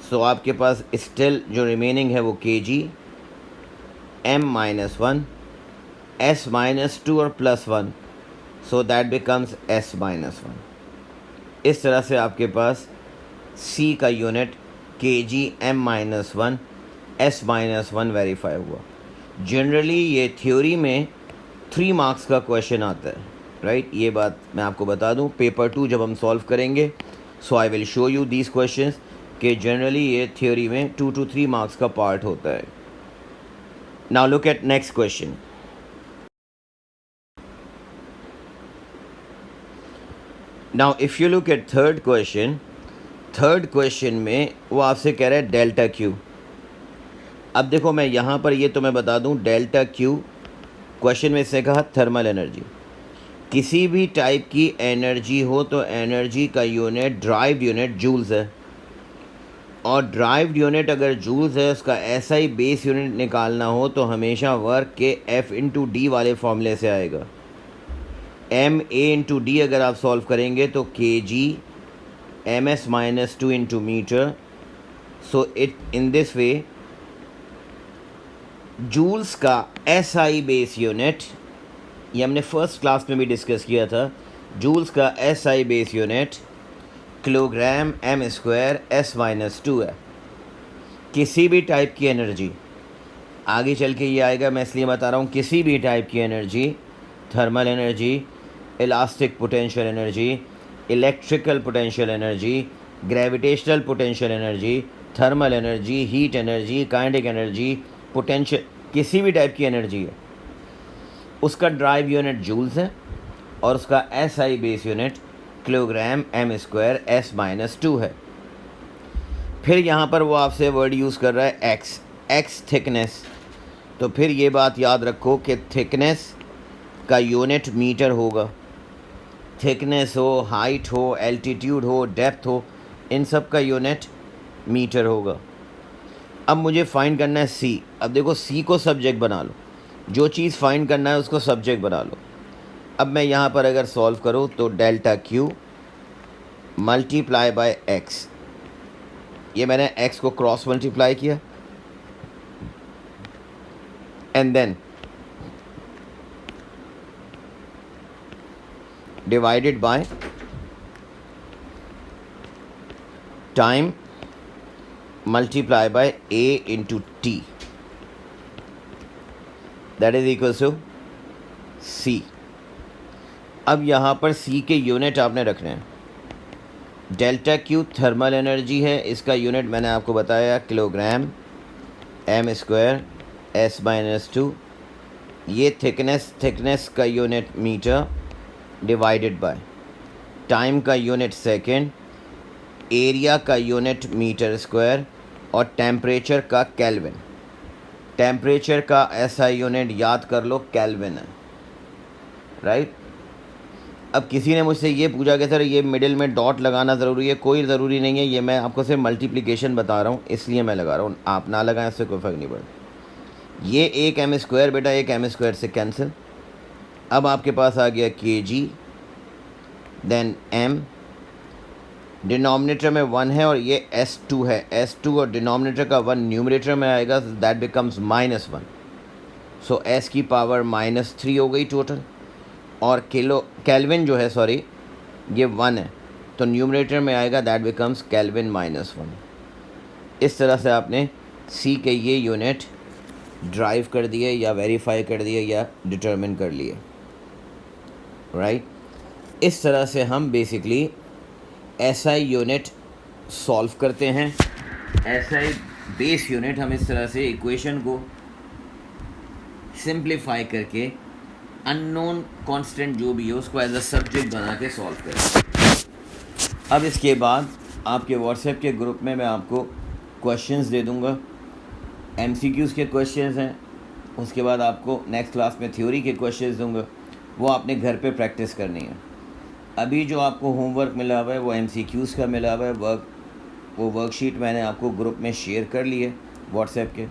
so आपके पास स्टिल जो रिमेनिंग है वो kg m-1 s-2 और +1, सो दैट बिकम्स s-1। इस तरह से आपके पास c का unit kg m-1 s-1 verify हुआ। जनरली ये थ्योरी में 3 मार्क्स का क्वेश्चन आता है, राइट। ये बात मैं आपको बता दूं, पेपर 2 जब हम सॉल्व करेंगे, so I will show you these questions कि जनरली ये थ्योरी में 2 to 3 मार्क्स का पार्ट होता है। Now look at next question. Now if you look at third question में वो आपसे कह रहा है डेल्टा क्यू। अब देखो मैं यहाँ पर ये तुम्हें बता दूँ, डेल्टा क्यू क्वेश्चन में से कहा थर्मल एनर्जी। किसी भी टाइप की एनर्जी हो तो एनर्जी का यूनिट ड्राइव्ड यूनिट जूल्स है, और ड्राइव्ड यूनिट अगर जूल्स है उसका ऐसा ही बेस यूनिट निकालना हो तो हमेशा वर्क के F/D वाले फॉर्मूले से आएगा। MA/D अगर आप सॉल्व करेंगे तो kg ms-2 into meter, so it in this way joules का SI बेस यूनिट, ये हमने फर्स्ट क्लास में भी डिस्कस किया था, जूल्स का SI base unit kilogram m² S-2 है। किसी भी टाइप की एनर्जी, आगे चल के ये आएगा, मैं इसलिए बता रहा हूँ, किसी भी टाइप की energy, thermal energy, elastic potential energy, electrical potential energy, gravitational potential energy, thermal energy, heat energy, kinetic energy, potential, किसी भी टाइप की एनर्जी है, उसका ड्राइव यूनिट जूल्स है और उसका SI base unit kilogram m² S-2 है। फिर यहाँ पर वो आपसे वर्ड यूज़ कर रहा है x थिकनेस, तो फिर ये बात याद रखो कि थिकनेस का यूनिट मीटर होगा। थिकनेस हो, हाइट हो, एल्टीट्यूड हो, डेप्थ हो, इन सब का यूनिट मीटर होगा। अब मुझे फाइंड करना है c। अब देखो c को सब्जेक्ट बना लो, जो चीज़ फाइंड करना है उसको सब्जेक्ट बना लो। अब मैं यहाँ पर अगर सॉल्व करूँ तो delta Q multiply by x, ये मैंने x को क्रॉस मल्टीप्लाई किया and then divided by time multiply by a into t, that is equal to c। अब यहाँ पर c के यूनिट आपने रखने हैं। डेल्टा Q थर्मल एनर्जी है, इसका यूनिट मैंने आपको बताया किलोग्राम m² S-2। ये थिकनेस का unit meter divided by time का यूनिट सेकेंड, एरिया का यूनिट मीटर स्क्वायर और टेम्परेचर का केल्विन। टेम्परेचर का SI यूनिट याद कर लो केल्विन है, राइट। अब किसी ने मुझसे ये पूछा कि सर ये मिडिल में डॉट लगाना ज़रूरी है, कोई ज़रूरी नहीं है, ये मैं आपको सिर्फ मल्टीप्लिकेशन बता रहा हूँ इसलिए मैं लगा रहा हूँ, आप ना लगाएं इससे कोई फ़र्क नहीं पड़ता। ये एक m² बेटा, एक m² से कैंसिल। अब आपके पास आ गया kg, देन m, डिनोमिनेटर में 1 है और ये S2 है, S2 और डिनोमिनेटर का 1 न्यूमरेटर में आएगा, दैट बिकम्स -1, सो s की पावर -3 हो गई टोटल। और केल्विन जो है, सॉरी ये 1 है, तो न्यूमरेटर में आएगा, दैट बिकम्स केल्विन -1। इस तरह से आपने c के ये यूनिट ड्राइव कर दिए या वेरीफाई कर दिए या डिटरमिन कर लिए, राइट। इस तरह से हम बेसिकली SI यूनिट सॉल्व करते हैं। SI बेस यूनिट हम इस तरह से इक्वेशन को सिंप्लीफाई करके अननोन कांस्टेंट जो भी हो उसको एज अ सब्जेक्ट बना के सॉल्व करें। अब इसके बाद आपके व्हाट्सएप के ग्रुप में मैं आपको क्वेश्चंस दे दूंगा, MCQs के क्वेश्चंस हैं, उसके बाद आपको नेक्स्ट क्लास में थ्योरी के क्वेश्चंस दूंगा, वो आपने घर पे प्रैक्टिस करनी है। अभी जो आपको होमवर्क मिला हुआ है वो MCQs का मिला हुआ है, वो वर्कशीट मैंने आपको ग्रुप में शेयर कर ली है व्हाट्सएप के।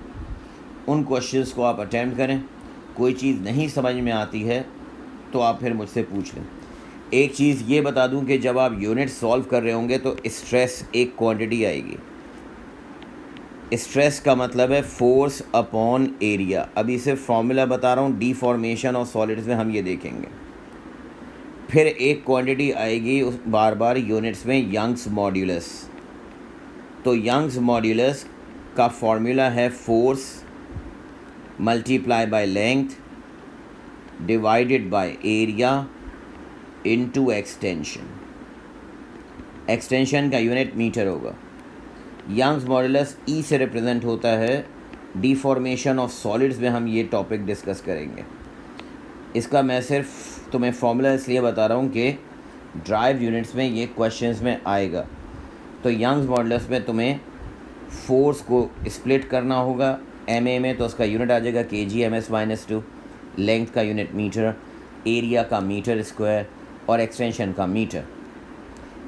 उन क्वेश्चंस को आप अटेम्प्ट करें। कोई चीज़ नहीं समझ में आती है तो आप फिर मुझसे पूछ लें। एक चीज़ ये बता दूं कि जब आप यूनिट सॉल्व कर रहे होंगे तो स्ट्रेस एक क्वांटिटी आएगी। स्ट्रेस का मतलब है फोर्स अपॉन एरिया। अभी सिर्फ फॉर्मूला बता रहा हूँ, डीफॉर्मेशन और सॉलिड्स में हम ये देखेंगे। फिर एक क्वांटिटी आएगी उस बार बार यूनिट्स में, यंग्स मॉड्यूलस। तो यंग्स मॉड्यूलस का फॉर्मूला है force multiply by length divided by area into extension. Extension का यूनिट मीटर होगा। यंग्स मॉड्यूलस ई से रिप्रेजेंट होता है। डीफॉर्मेशन ऑफ सॉलिड्स में हम ये टॉपिक डिस्कस करेंगे। इसका मैं सिर्फ तुम्हें फॉर्मूला इसलिए बता रहा हूँ कि ड्राइव यूनिट्स में ये क्वेश्चंस में आएगा। तो यंग्स मॉड्यूलस में तुम्हें फोर्स को स्प्लिट करना होगा MA में, तो उसका यूनिट आ जाएगा kg ms-2, लेंथ का यूनिट मीटर, एरिया का मीटर स्क्वायर और एक्सटेंशन का मीटर।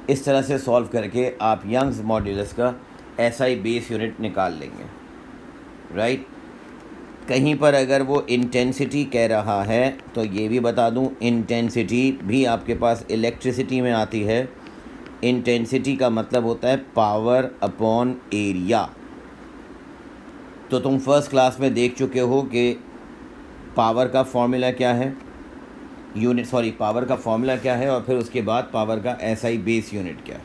इस तरह से सॉल्व करके आप यंग्स मॉड्यूलस का एसआई बेस यूनिट निकाल लेंगे, राइट। कहीं पर अगर वो इंटेंसिटी कह रहा है तो ये भी बता दूं, इंटेंसिटी भी आपके पास इलेक्ट्रिसिटी में आती है। इंटेंसिटी का मतलब होता है पावर अपॉन एरिया। तो तुम फर्स्ट क्लास में देख चुके हो कि पावर का फॉर्मूला क्या है, पावर का फॉर्मूला क्या है और फिर उसके बाद पावर का एसआई बेस यूनिट क्या है।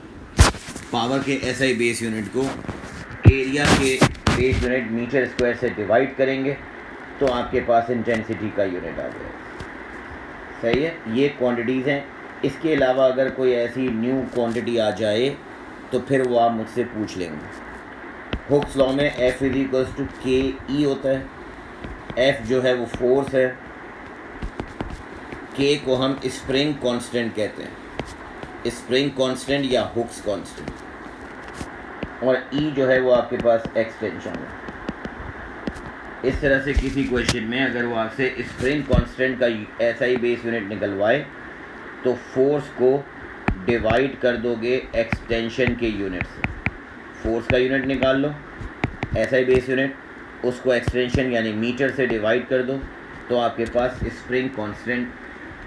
पावर के एसआई बेस यूनिट को एरिया के बेस यूनिट मीटर स्क्वायर से डिवाइड करेंगे तो आपके पास इंटेंसिटी का यूनिट आ जाएगा। सही है, ये क्वांटिटीज़ हैं। इसके अलावा अगर कोई ऐसी न्यू क्वांटिटी आ जाए तो फिर वो आप मुझसे पूछ लेंगे। हुक्स लॉ में F = KE होता है। F जो है वो फोर्स है, K को हम स्प्रिंग कांस्टेंट कहते हैं, स्प्रिंग कांस्टेंट या हुक्स कांस्टेंट, और E जो है वो आपके पास एक्सटेंशन है। इस तरह से किसी क्वेश्चन में अगर वो आपसे स्प्रिंग कांस्टेंट का एसआई बेस यूनिट निकलवाए तो फोर्स को डिवाइड कर दोगे एक्सटेंशन के यूनिट से। फोर्स का यूनिट निकाल लो, एसआई बेस यूनिट, उसको एक्सटेंशन यानी मीटर से डिवाइड कर दो तो आपके पास स्प्रिंग कांस्टेंट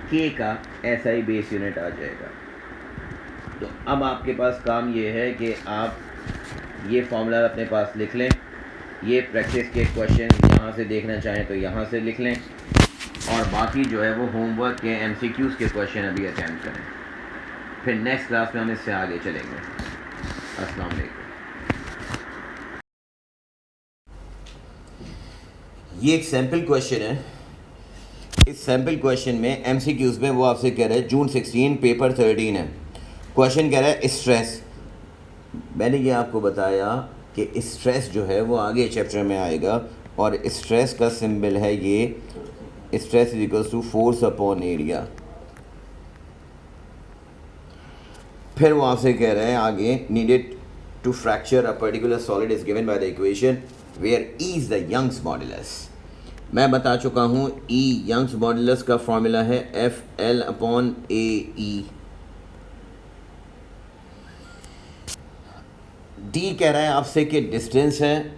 के का एसआई बेस यूनिट आ जाएगा। तो अब आपके पास काम ये है कि आप ये फॉर्मूला अपने पास लिख लें। ये प्रैक्टिस के क्वेश्चन यहाँ से देखना चाहें तो यहाँ से लिख लें, और बाकी जो है वो होमवर्क के एमसीक्यूज़ के क्वेश्चन अभी अटेम्प्ट करें। फिर नेक्स्ट क्लास में हम इससे आगे चलेंगे। अस्सलाम वालेकुम। ये एक सैम्पल क्वेश्चन है। इस सैम्पल क्वेश्चन में एमसीक्यूज़ में वो आपसे कह रहा है जून 16 पेपर 13 है। क्वेश्चन कह रहा है स्ट्रेस। मैंने ये आपको बताया कि स्ट्रेस जो है वो आगे चैप्टर में आएगा, और स्ट्रेस का सिंबल है ये, स्ट्रेस = फोर्स अपॉन एरिया। फिर वो आपसे कह रहे हैं आगे, needed to fracture a particular solid is given by the equation where E is the Young's modulus. मैं बता चुका हूँ E यंग्स मॉडुलस का फॉर्मूला है FL/AE। D कह रहा है आपसे कि डिस्टेंस है,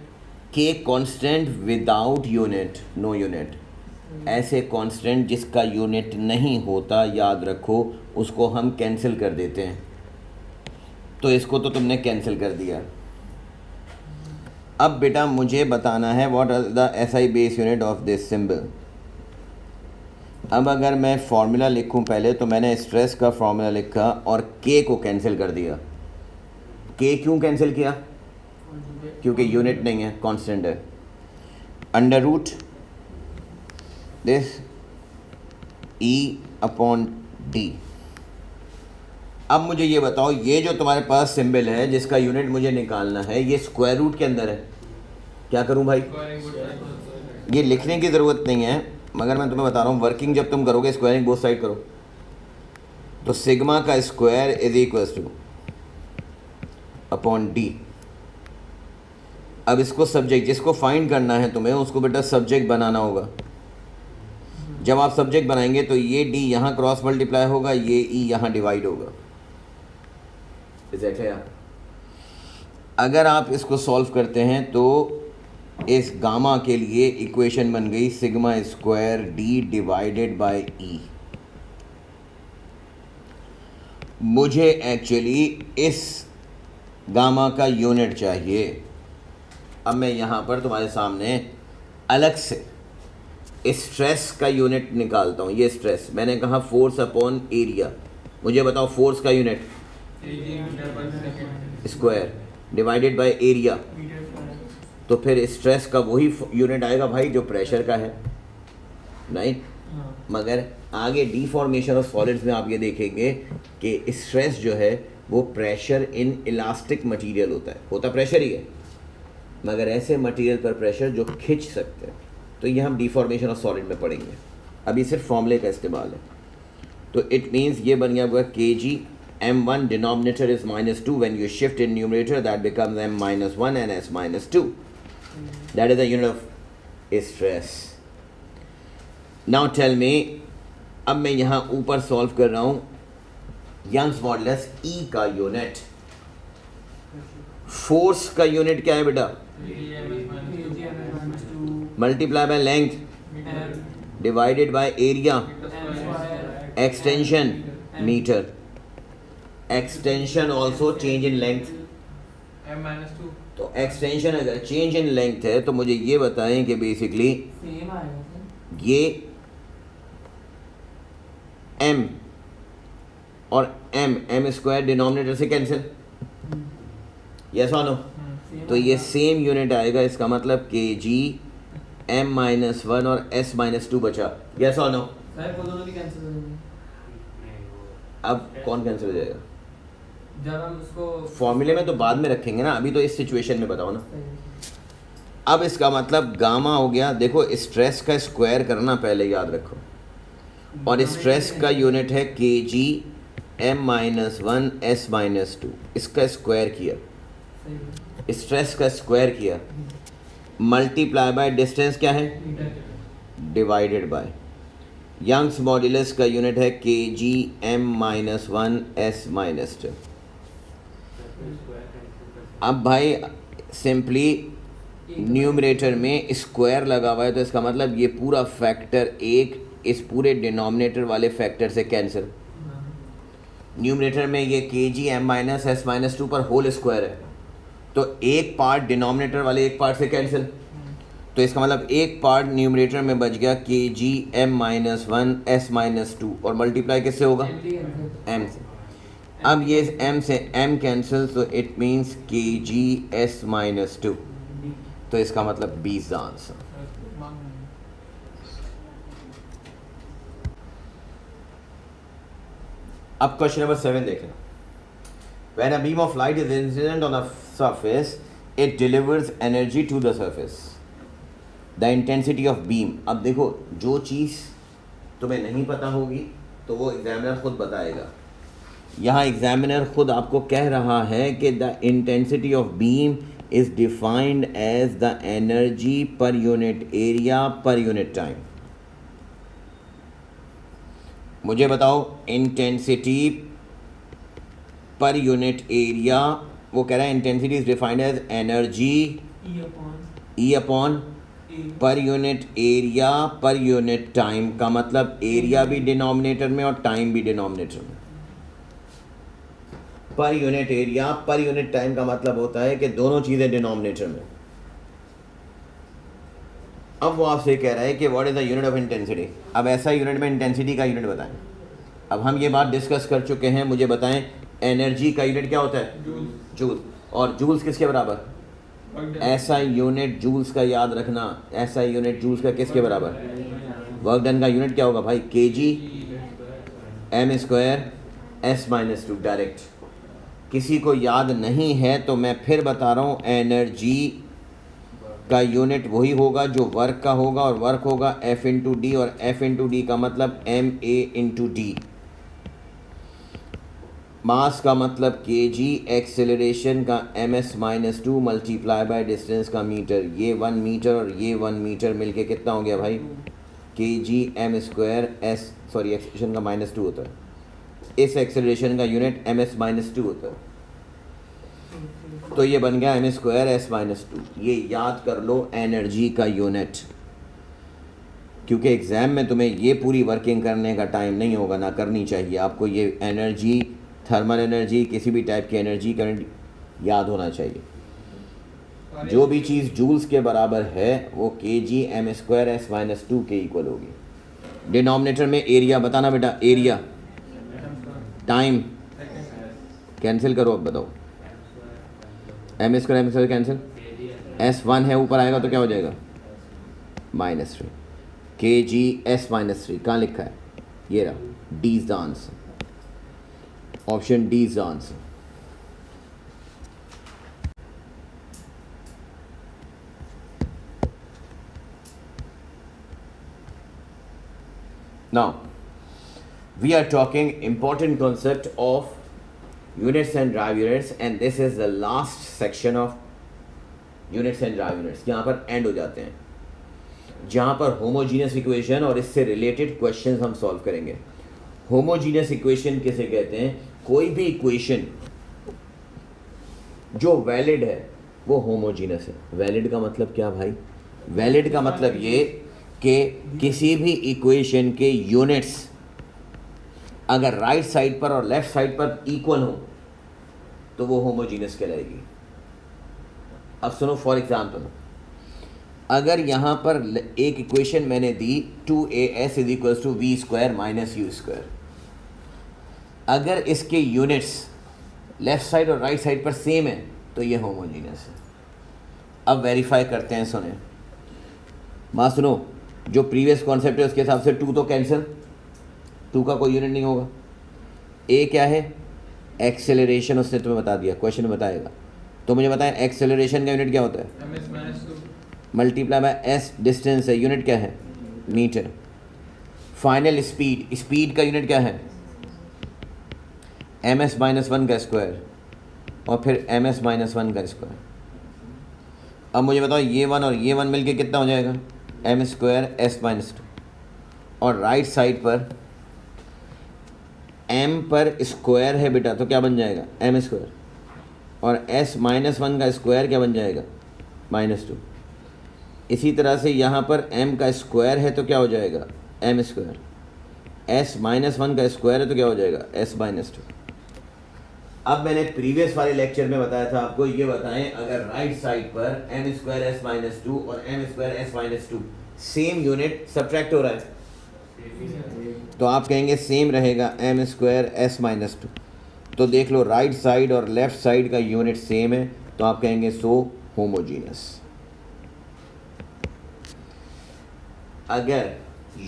K constant without unit, no unit. ऐसे कांस्टेंट जिसका यूनिट नहीं होता, याद रखो, उसको हम कैंसिल कर देते हैं। तो इसको तो तुमने कैंसिल कर दिया। अब बेटा मुझे बताना है what are the SI base unit of this symbol. अब अगर मैं फॉर्मूला लिखूं पहले, तो मैंने स्ट्रेस का फॉर्मूला लिखा और K को कैंसिल कर दिया। K क्यों कैंसिल किया? क्योंकि यूनिट नहीं है, कांस्टेंट है। Under root this E/D। अब मुझे ये बताओ, ये जो तुम्हारे पास सिंबल है जिसका यूनिट मुझे निकालना है, ये स्क्वायर रूट के अंदर है। क्या करूं भाई? ये लिखने की ज़रूरत नहीं है, मगर मैं तुम्हें बता रहा हूँ, वर्किंग जब तुम करोगे स्क्वायरिंग बोथ साइड करो, तो सिग्मा का square is equal two upon D। अब इसको सब्जेक्ट, जिसको फाइंड करना है तुम्हें, उसको बेटा सब्जेक्ट बनाना होगा। जब आप सब्जेक्ट बनाएंगे तो ये D यहाँ क्रॉस मल्टीप्लाई होगा, ये E यहाँ डिवाइड होगा। अगर आप इसको सॉल्व करते हैं तो इस गामा के लिए इक्वेशन बन गई sigma square D divided by E। मुझे एक्चुअली इस गामा का यूनिट चाहिए। अब मैं यहाँ पर तुम्हारे सामने अलग से स्ट्रेस का यूनिट निकालता हूँ। ये स्ट्रेस, मैंने कहा फोर्स अपॉन एरिया। मुझे बताओ फोर्स का unit square divided by area, तो फिर स्ट्रेस का वही यूनिट आएगा भाई जो प्रेशर का है, राइट। मगर आगे डिफॉर्मेशन ऑफ सॉलिड्स में आप ये देखेंगे कि स्ट्रेस जो है वो प्रेशर इन इलास्टिक मटेरियल होता प्रेशर ही है, मगर ऐसे मटेरियल पर प्रेशर जो खिंच सकते हैं। तो ये हम डिफॉर्मेशन ऑफ सॉलिड में पढ़ेंगे, अभी सिर्फ फॉर्मूले का इस्तेमाल है। तो इट मीन्स ये बन गया हुआ kg m1 denominator is -2, when you shift in numerator that becomes m-1 and s-2. That is the unit of stress. Now tell me अब मैं यहाँ ऊपर सॉल्व कर रहा हूँ यंग्स मॉडुलस ई का यूनिट। फोर्स का यूनिट क्या है बेटा? Multiply by length divided by area, extension meter, extension also change in length. m-2 तो एक्सटेंशन अगर चेंज इन लेंथ है तो मुझे ये बताएं कि बेसिकली सेम आएगा सर। ये m और m स्क्वायर डिनोमिनेटर से कैंसिल, यस और नो? तो ये सेम यूनिट आएगा, इसका मतलब के जी m-1 और s-2 बचा, यस और नो? सर वो दोनों भी कैंसिल हो जाएंगे अब कौन कैंसिल हो जाएगा? जब हम उसको फॉर्मूले में तो बाद में रखेंगे ना, अभी तो इस सिचुएशन में बताओ ना। सही। अब इसका मतलब गामा हो गया, देखो स्ट्रेस का स्क्वायर करना पहले याद रखो, और स्ट्रेस का यूनिट है के जी m-1 s-2, इसका स्क्वायर किया, सही स्ट्रेस का स्क्वायर किया, मल्टीप्लाई बाय डिस्टेंस क्या है? Meter divided by Young's modulus का यूनिट है के जी m-1 s-2। अब भाई सिंपली न्यूमरेटर में स्क्वायर लगा हुआ है तो इसका मतलब ये पूरा फैक्टर एक इस पूरे डिनोमिनेटर वाले फैक्टर से कैंसिल। न्यूमरेटर में ये के जी m-s-2 पर होल स्क्वायर है, तो एक पार्ट डिनोमिनेटर वाले एक पार्ट से कैंसिल, तो इसका मतलब एक पार्ट न्यूमरेटर में बच गया के जी m-1 s-2 और मल्टीप्लाई किससे होगा? m से। अब ये m से m कैंसिल, तो इट मीन्स के जी s-2, तो इसका मतलब 20 द आंसर। अब क्वेश्चन नंबर 7 देखें। When a beam of light is incident on a surface, it delivers energy to the surface. The intensity of beam. अब देखो, जो चीज़ तुम्हें नहीं पता होगी तो वो एग्जामिनर खुद बताएगा। यहाँ एग्जामिनर खुद आपको कह रहा है कि the intensity of beam is defined as the energy per unit area per unit time. मुझे बताओ इंटेंसिटी पर यूनिट एरिया, वो कह रहा है intensity is defined as energy E upon per unit area per unit time, का मतलब area भी डिनोमिनेटर में और टाइम भी डिनोमिनेटर में। पर unit area per unit time का मतलब होता है कि दोनों चीज़ें डिनोमिनेटर में। अब वो आपसे कह रहा है कि what is the unit of intensity. अब ऐसा यूनिट में इंटेंसिटी का यूनिट बताएं। अब हम ये बात डिस्कस कर चुके हैं, मुझे बताएं एनर्जी का यूनिट क्या होता है? जूल। और जूल्स किसके बराबर? ऐसा यूनिट जूल्स का याद रखना, ऐसा यूनिट जूल्स का किसके बराबर? वर्क डन का यूनिट क्या होगा भाई? के जी m² s-2 डायरेक्ट। किसी को याद नहीं है तो मैं फिर बता रहा हूँ, एनर्जी का यूनिट वही होगा जो वर्क का होगा, और वर्क होगा F/d, और F/d का मतलब ma/d। मास का मतलब के जी, एक्सेलरेशन का ms-2 मल्टीप्लाई बाय डिस्टेंस का मीटर। ये 1 मीटर और ये 1 मीटर मिलके कितना हो गया भाई? के जी m² एक्सेलरेशन का -2 होता है, इस एक्सेलरेशन का यूनिट ms-2 होता है, तो ये बन गया m² s-2। ये याद कर लो एनर्जी का यूनिट, क्योंकि एग्ज़ाम में तुम्हें ये पूरी वर्किंग करने का टाइम नहीं होगा, ना करनी चाहिए आपको। ये एनर्जी, थर्मल एनर्जी, किसी भी टाइप की एनर्जी करंट याद होना चाहिए। जो भी चीज़ जूल्स के बराबर है वो के जी m² s-2 के इक्वल होगी। डिनोमिनेटर में एरिया बताना बेटा, एरिया, टाइम कैंसिल करो। अब बताओ m² कैंसिल, s1 है ऊपर आएगा तो क्या हो जाएगा? -3। के जी s-3 कहाँ लिखा है? ये रहा, D is the answer, option D is the answer. Now we are talking important concept of units and drive units, and this is the last section of units and drive units। यहाँ पर and हो जाते हैं। जहाँ पर homogeneous equation और इससे related questions हम सॉल्व करेंगे। होमोजीनियस इक्वेशन किसे कहते हैं? कोई भी इक्वेशन जो वैलिड है वो होमोजीनियस है। वैलिड का मतलब क्या भाई? वैलिड का मतलब ये कि किसी भी इक्वेशन के यूनिट्स अगर राइट साइड पर और लेफ्ट साइड पर इक्वल हो तो वो होमोजीनियस कहलाएगी। अब सुनो, फॉर एग्जाम्पल अगर यहाँ पर एक इक्वेशन मैंने दी 2as is equals to V square minus U square, अगर इसके यूनिट्स लेफ्ट साइड और राइट साइड पर सेम है तो ये होमोजीनियस है। अब वेरीफाई करते हैं। सुने माँ, सुनो, जो प्रीवियस कॉन्सेप्ट है उसके हिसाब से 2 तो कैंसिल, 2 का कोई यूनिट नहीं होगा। ए क्या है? एक्सेलरेशन, उसने तुम्हें बता दिया, क्वेश्चन में बताएगा। तो मुझे बताएं एक्सेलरेशन का यूनिट क्या होता है? मल्टीप्लाई बाय एस, डिस्टेंस है, यूनिट क्या है? मीटर। फाइनल स्पीड, स्पीड का यूनिट क्या है? ms माइनस 1 का स्क्वायर और फिर ms माइनस 1 का स्क्वायर। अब मुझे बताओ ये 1 और ये 1 मिलके कितना हो जाएगा? m square s minus 2। और राइट साइड पर m पर स्क्वायर है बेटा, तो क्या बन जाएगा? m square. और s माइनस 1 का स्क्वायर क्या बन जाएगा? माइनस 2। इसी तरह से यहाँ पर m का स्क्वायर है तो क्या हो जाएगा? m square. s माइनस 1 का स्क्वायर है तो क्या हो जाएगा? s minus 2। अब मैंने प्रीवियस वाले लेक्चर में बताया था आपको, ये बताएं अगर राइट साइड पर m स्क्वायर s माइनस 2 और m square s minus 2 same unit subtract हो रहा है तो आप कहेंगे सेम रहेगा m स्क्वायर s माइनस 2। तो देख लो राइट साइड और लेफ्ट साइड का यूनिट सेम है तो आप कहेंगे सो होमोजीनियस। अगर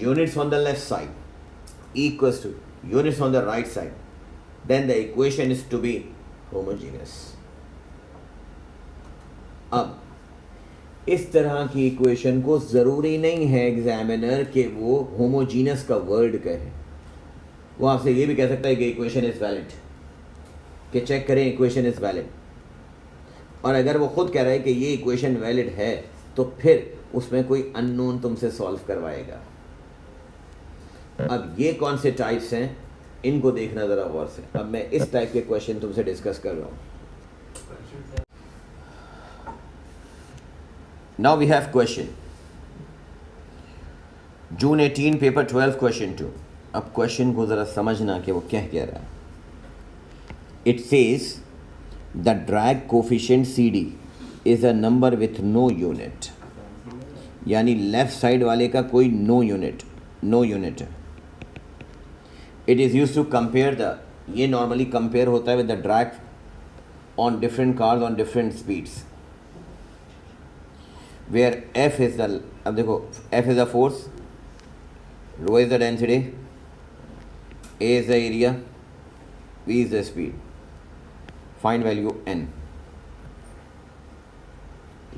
units on the left side equals two units on the right side then the equation is to be homogeneous। अब इस तरह की इक्वेशन को ज़रूरी नहीं है एग्जामिनर कि वो होमोजीनियस का वर्ड कहे, वो आपसे ये भी कह सकता है कि इक्वेशन इज़ वैलिड, कि चेक करें इक्वेशन इज़ वैलिड। और अगर वो खुद कह रहा है कि ये इक्वेशन वैलिड है तो फिर उसमें कोई अननोन तुमसे सॉल्व करवाएगा। अब ये कौन से टाइप्स हैं इनको देखना ज़रा गौर से। अब मैं इस टाइप के क्वेश्चन तुमसे डिस्कस कर रहा हूँ। Now we have question June 18 paper 12 question 2। अब क्वेश्चन को ज़रा समझना कि वो क्या कह रहा है। It says the drag coefficient CD is a number with no unit, यानी लेफ्ट साइड वाले का कोई नो यूनिट है। It is use to compare the, ये नॉर्मली कंपेयर होता है with the drag on different cars on different speeds where F is the, अब देखो F is the force, rho is the density, A is the area, V is the speed. Find value N।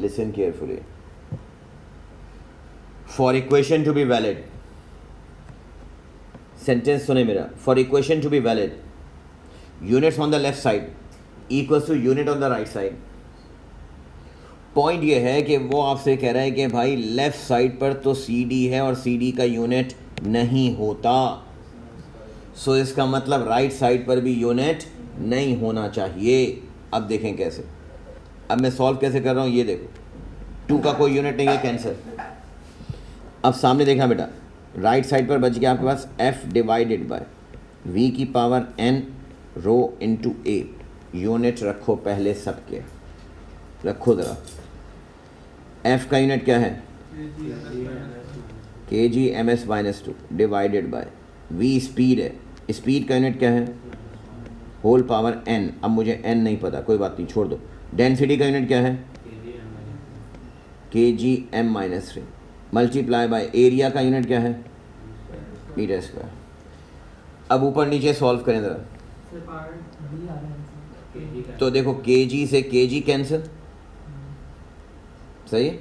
Listen carefully. For equation to be valid, sentence सुने मेरा, for equation to be valid units on the left side equals to unit on the right side. Point ये है कि वो आपसे कह रहा है कि भाई लेफ्ट साइड पर तो CD है और CD का यूनिट नहीं होता, सो इसका मतलब राइट साइड पर भी यूनिट नहीं होना चाहिए। अब देखें कैसे, अब मैं सॉल्व कैसे कर रहा हूँ, ये देखो 2 का कोई यूनिट नहीं है, कैंसिल। अब सामने देखना बेटा, राइट साइड पर बच गया आपके पास F डिवाइडेड बाय V की power N rho into A। Unit रखो पहले सबके, रखो ज़रा। F का यूनिट क्या है? kg ms minus 2 divided by V speed है, स्पीड का यूनिट क्या है? Whole power N। अब मुझे N नहीं पता, कोई बात नहीं, छोड़ दो। डेंसिटी का यूनिट क्या है? kg m minus 3 multiply by area का यूनिट क्या है? Metre square. अब ऊपर नीचे सॉल्व करें ज़रा, तो देखो kg से kg कैंसिल, सही है।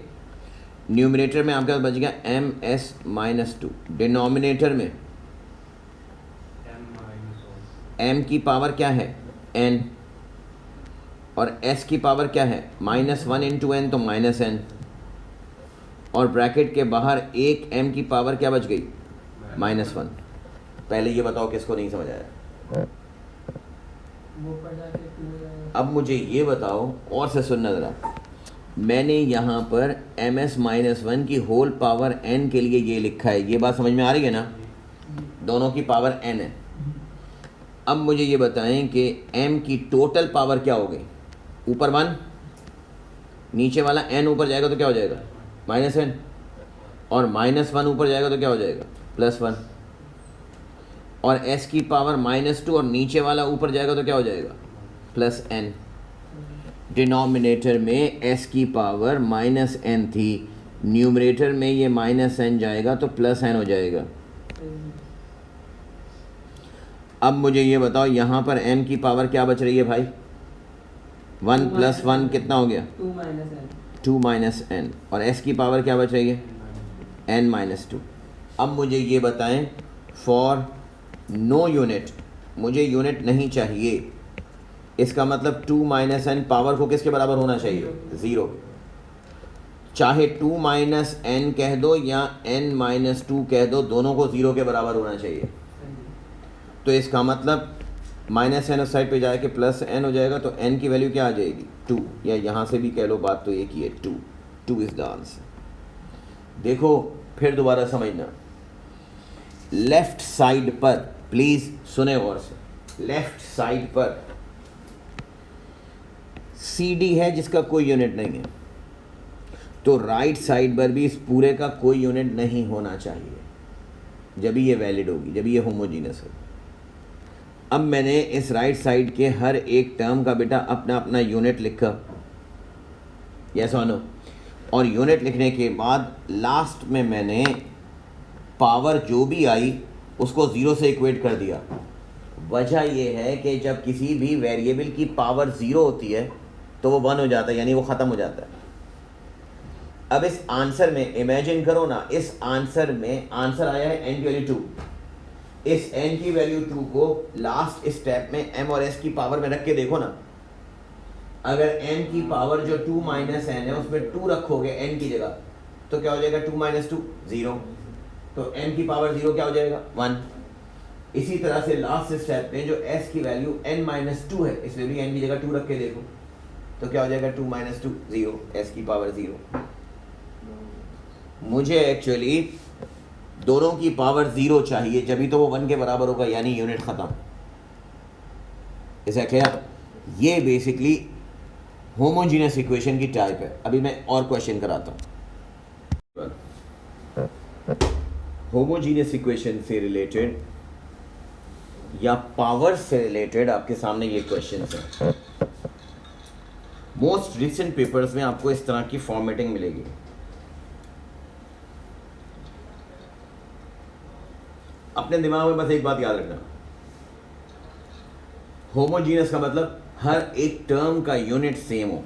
न्यूमिनेटर में आपके पास बच गया ms माइनस 2, डिनोमिनेटर में m की पावर क्या है? n, और s की पावर क्या है? -1 × n, तो -n, और ब्रैकेट के बाहर एक m की पावर क्या बच गई, -1। पहले ये बताओ किसको नहीं समझ आया। वो पड़ जाके 2 हो जाएगा। अब मुझे ये बताओ, और से सुनना ज़रा, मैंने यहाँ पर ms-1 की होल पावर n के लिए ये लिखा है, ये बात समझ में आ रही है ना, दोनों की पावर n है। अब मुझे ये बताएं कि m की टोटल पावर क्या हो गई, ऊपर 1, नीचे वाला n ऊपर जाएगा तो क्या हो जाएगा, -n, और -1 ऊपर जाएगा तो क्या हो जाएगा, +1, और s की पावर -2 और नीचे वाला ऊपर जाएगा तो क्या हो जाएगा, +n। डिनोमिनेटर में s की पावर -n थी, न्यूमरेटर में ये -n जाएगा तो +n हो जाएगा। अब मुझे ये बताओ यहाँ पर m की पावर क्या बच रही है भाई, 1 + 1 कितना हो गया, 2 - n। 2 - n, और s की पावर क्या बच रही है, n - 2। अब मुझे ये बताएं, फॉर नो यूनिट, मुझे यूनिट नहीं चाहिए, इसका मतलब 2 - n पावर को किसके बराबर होना चाहिए, 0। चाहे 2 - n कह दो या n - 2 कह दो, दोनों को 0 के बराबर होना चाहिए। तो इसका मतलब -n उस साइड पे जाके +n हो जाएगा, तो n की वैल्यू क्या आ जाएगी, 2, या यहाँ से भी कह लो, बात तो एक ही है, 2 इज़ द आंसर। देखो फिर दोबारा समझना, लेफ्ट साइड पर, प्लीज़ सुने गौर से, लेफ्ट साइड पर CD है जिसका कोई यूनिट नहीं है, तो राइट साइड पर भी इस पूरे का कोई यूनिट नहीं होना चाहिए, जब ये वैलिड होगी, जब ये होमोजीनस होगी। अब मैंने इस राइट साइड के हर एक टर्म का बेटा अपना अपना यूनिट लिखा, यस और नो, और यूनिट लिखने के बाद लास्ट में मैंने पावर जो भी आई उसको 0 से इक्वेट कर दिया। वजह यह है कि जब किसी भी वेरिएबल की पावर 0 होती है तो वो 1 हो जाता है, यानी वो ख़त्म हो जाता है। अब इस आंसर में इमेजिन करो ना, इस आंसर में आंसर आया है n की वैल्यू 2, इस n की वैल्यू 2 को लास्ट स्टेप में m और s की पावर में रख के देखो ना, अगर n की पावर जो 2 - n है उसमें 2 रखोगे n की जगह, तो क्या हो जाएगा, 2 - 2 0, तो n की पावर 0 क्या हो जाएगा, 1। इसी तरह से लास्ट स्टेप में जो s की वैल्यू n - 2 है, इसमें भी n की जगह 2 रख के देखो, तो क्या हो जाएगा, 2 - 2 0, s की पावर 0। मुझे एक्चुअली दोनों की पावर 0 चाहिए, जब भी तो वो 1 के बराबर होगा, यानी यूनिट ख़त्म। इसे क्लियर, ये बेसिकली होमोजीनियस इक्वेशन की टाइप है। अभी मैं और क्वेश्चन कराता हूँ। होमोजीनियस इक्वेशन से रिलेटेड या पावर से रिलेटेड आपके सामने ये क्वेश्चन है। मोस्ट रिसेंट पेपर्स में आपको इस तरह की फॉर्मेटिंग मिलेगी। अपने दिमाग में बस एक बात याद रखना, होमोजीनियस का मतलब हर एक टर्म का यूनिट सेम हो,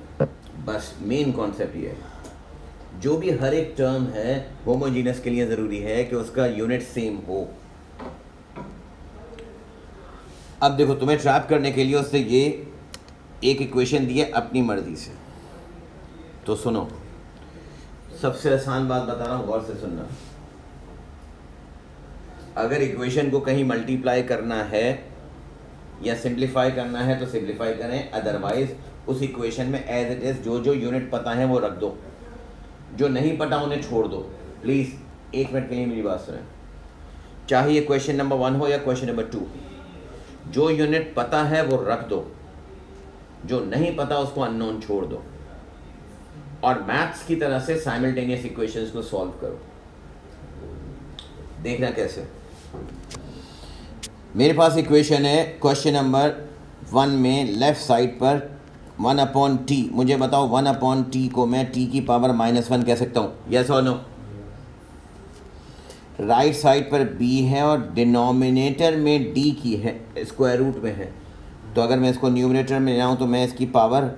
बस मेन कॉन्सेप्ट ये है। जो भी हर एक टर्म है होमोजीनियस के लिए ज़रूरी है कि उसका यूनिट सेम हो। अब देखो, तुम्हें ट्रैप करने के लिए उससे ये एक इक्वेशन दी है अपनी मर्जी से, तो सुनो, सबसे आसान बात बता रहा हूँ, गौर से सुनना। अगर इक्वेशन को कहीं मल्टीप्लाई करना है या सिंप्लीफाई करना है तो सिंप्लीफाई करें, अदरवाइज उस इक्वेशन में एज इट इज़ जो जो यूनिट पता है वो रख दो, जो नहीं पता उन्हें छोड़ दो। प्लीज़ 1 मिनट के लिए मेरी बात सुनें, चाहे ये क्वेश्चन नंबर 1 हो या क्वेश्चन नंबर 2, जो यूनिट पता है वो रख दो, जो नहीं पता उसको अननोन छोड़ दो, और मैथ्स की तरह से साइमल्टेनियस इक्वेशंस को सॉल्व करो। देखना कैसे। मेरे पास इक्वेशन है क्वेश्चन नंबर 1 में, लेफ्ट साइड पर 1/t। मुझे बताओ 1/t को मैं t की पावर -1 कह सकता हूँ, यस और नो। राइट साइड पर b है और डिनोमिनेटर में d की है, स्क्वायर रूट में है, तो अगर मैं इसको न्यूमरेटर में लाऊँ तो मैं इसकी पावर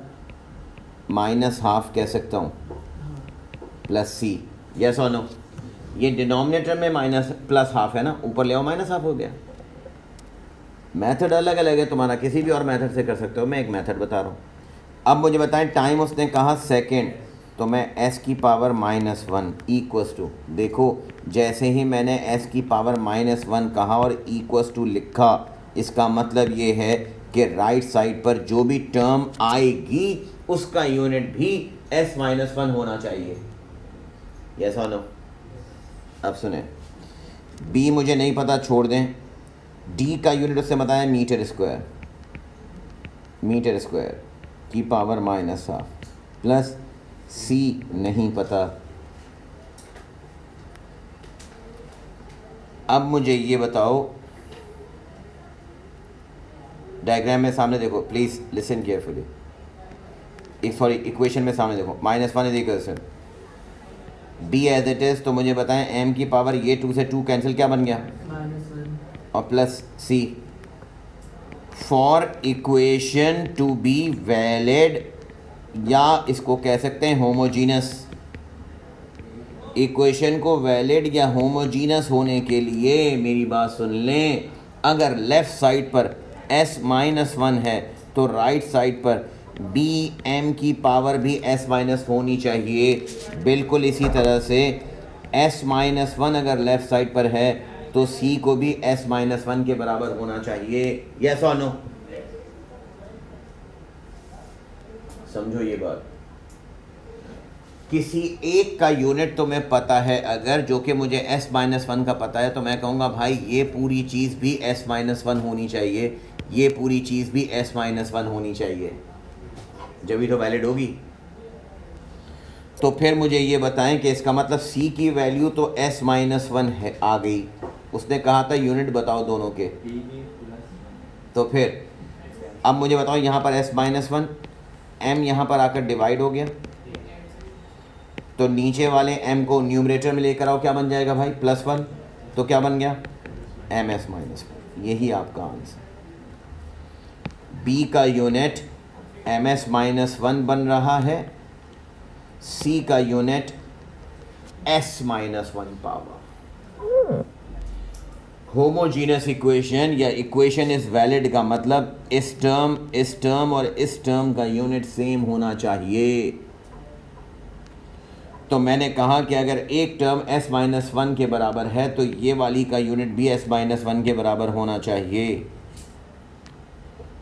-½ कह सकता हूँ, +c, यस और नो। ये डिनोमिनेटर में +½ है ना, ऊपर ले आओ -½ हो गया। मेथड अलग अलग है तुम्हारा, किसी भी और मेथड से कर सकते हो, मैं एक मेथड बता रहा हूँ। अब मुझे बताएं, टाइम उसने कहा सेकेंड, तो मैं s की पावर -1 इक्वस टू, देखो जैसे ही मैंने s की पावर -1 कहा और इक्वस टू लिखा, इसका मतलब ये है कि राइट साइड पर जो भी टर्म आएगी उसका यूनिट भी s-1 होना चाहिए। यस और नो? अब सुने, b मुझे नहीं पता, छोड़ दें। d का यूनिट उससे बताया मीटर स्क्वायर की पावर -1/2 प्लस c नहीं पता। अब मुझे ये बताओ, डायग्राम में सामने देखो, please listen carefully. Sorry, equation में सामने देखो, -1 is equal to b as it is. तो मुझे बताएं m की पावर, ये 2 से 2 कैंसिल, क्या बन गया? -1 और plus c। For equation to be valid, या इसको कह सकते हैं होमोजीनस। इक्वेशन को वैलिड या होमोजीनस होने के लिए मेरी बात सुन लें, अगर लेफ़्ट साइड पर s-1 है तो राइट साइड पर bm की पावर भी s- होनी चाहिए। बिल्कुल इसी तरह से s-1 अगर लेफ़्ट साइड पर है तो c को भी s-1 के बराबर होना चाहिए। यस और नो? समझो ये बात। किसी एक का यूनिट तो मैं पता है, अगर जो कि मुझे s-1 का पता है, तो मैं कहूँगा भाई ये पूरी चीज़ भी s-1 होनी चाहिए, ये पूरी चीज़ भी s-1 होनी चाहिए, जब भी तो वैलिड होगी। तो फिर मुझे ये बताएं कि इसका मतलब c की वैल्यू तो s-1 है, आ गई। उसने कहा था यूनिट बताओ दोनों के, तो फिर अब मुझे बताओ यहाँ पर s-1, m यहाँ पर आकर डिवाइड हो गया, तो नीचे वाले m को न्यूमरेटर में लेकर आओ, क्या बन जाएगा भाई? +1। तो क्या बन गया? ms-1। यही आपका आंसर। b का यूनिट ms-1 बन रहा है, c का unit s-1 power. Homogeneous equation या इक्वेशन इज वैलिड का मतलब इस टर्म और इस टर्म का यूनिट सेम होना चाहिए। तो मैंने कहा कि अगर एक टर्म s-1 के बराबर है तो ये वाली का यूनिट भी s-1 के बराबर होना चाहिए।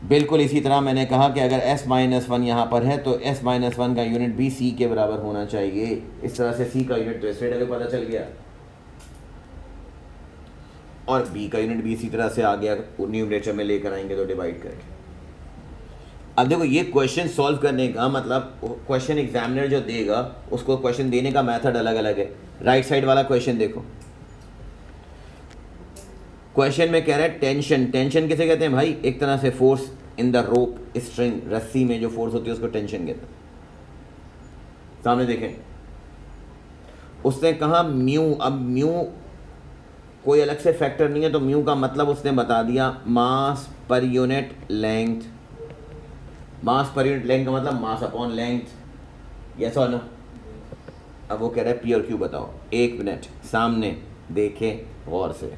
बिल्कुल इसी तरह मैंने कहा कि अगर s-1 यहाँ पर है तो s-1 का यूनिट भी c के बराबर होना चाहिए। इस तरह से c का यूनिट तो स्ट्रेट अवे पता चल गया, और b का यूनिट भी इसी तरह से आ गया, न्यूमरेटर में लेकर आएंगे तो डिवाइड करके। अब देखो, ये क्वेश्चन सॉल्व करने का मतलब, क्वेश्चन एग्जामिनर जो देगा उसको क्वेश्चन देने का मेथड अलग अलग है। राइट साइड वाला क्वेश्चन देखो, क्वेश्चन में कह रहा है टेंशन। टेंशन किसे कहते हैं भाई? एक तरह से force in the rope, string, रस्सी में जो फोर्स होती है उसको टेंशन कहते हैं। सामने देखें, उसने कहा म्यू। अब म्यू कोई अलग से फैक्टर नहीं है, तो म्यू का मतलब उसने बता दिया मास पर यूनिट लेंथ। मास पर यूनिट लेंथ का मतलब मास अपॉन लेंथ। यस और नो? अब वो कह रहा है पी और क्यू बताओ। एक मिनट, सामने देखें गौर से।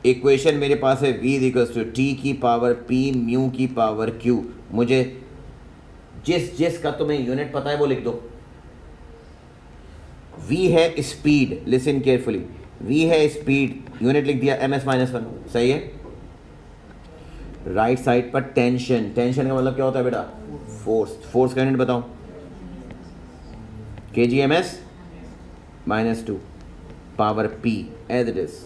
इक्वेशन मेरे पास है v इक्वल्स टू टी की पावर p म्यू की पावर q। मुझे जिस का तुम्हें यूनिट पता है वो लिख दो। v है स्पीड, लिसन केयरफुली, v है स्पीड, यूनिट लिख दिया ms-1। सही है। राइट साइड पर टेंशन। टेंशन का मतलब क्या होता है बेटा? फोर्स। फोर्स का यूनिट बताओ। kgms -2 power p as it is.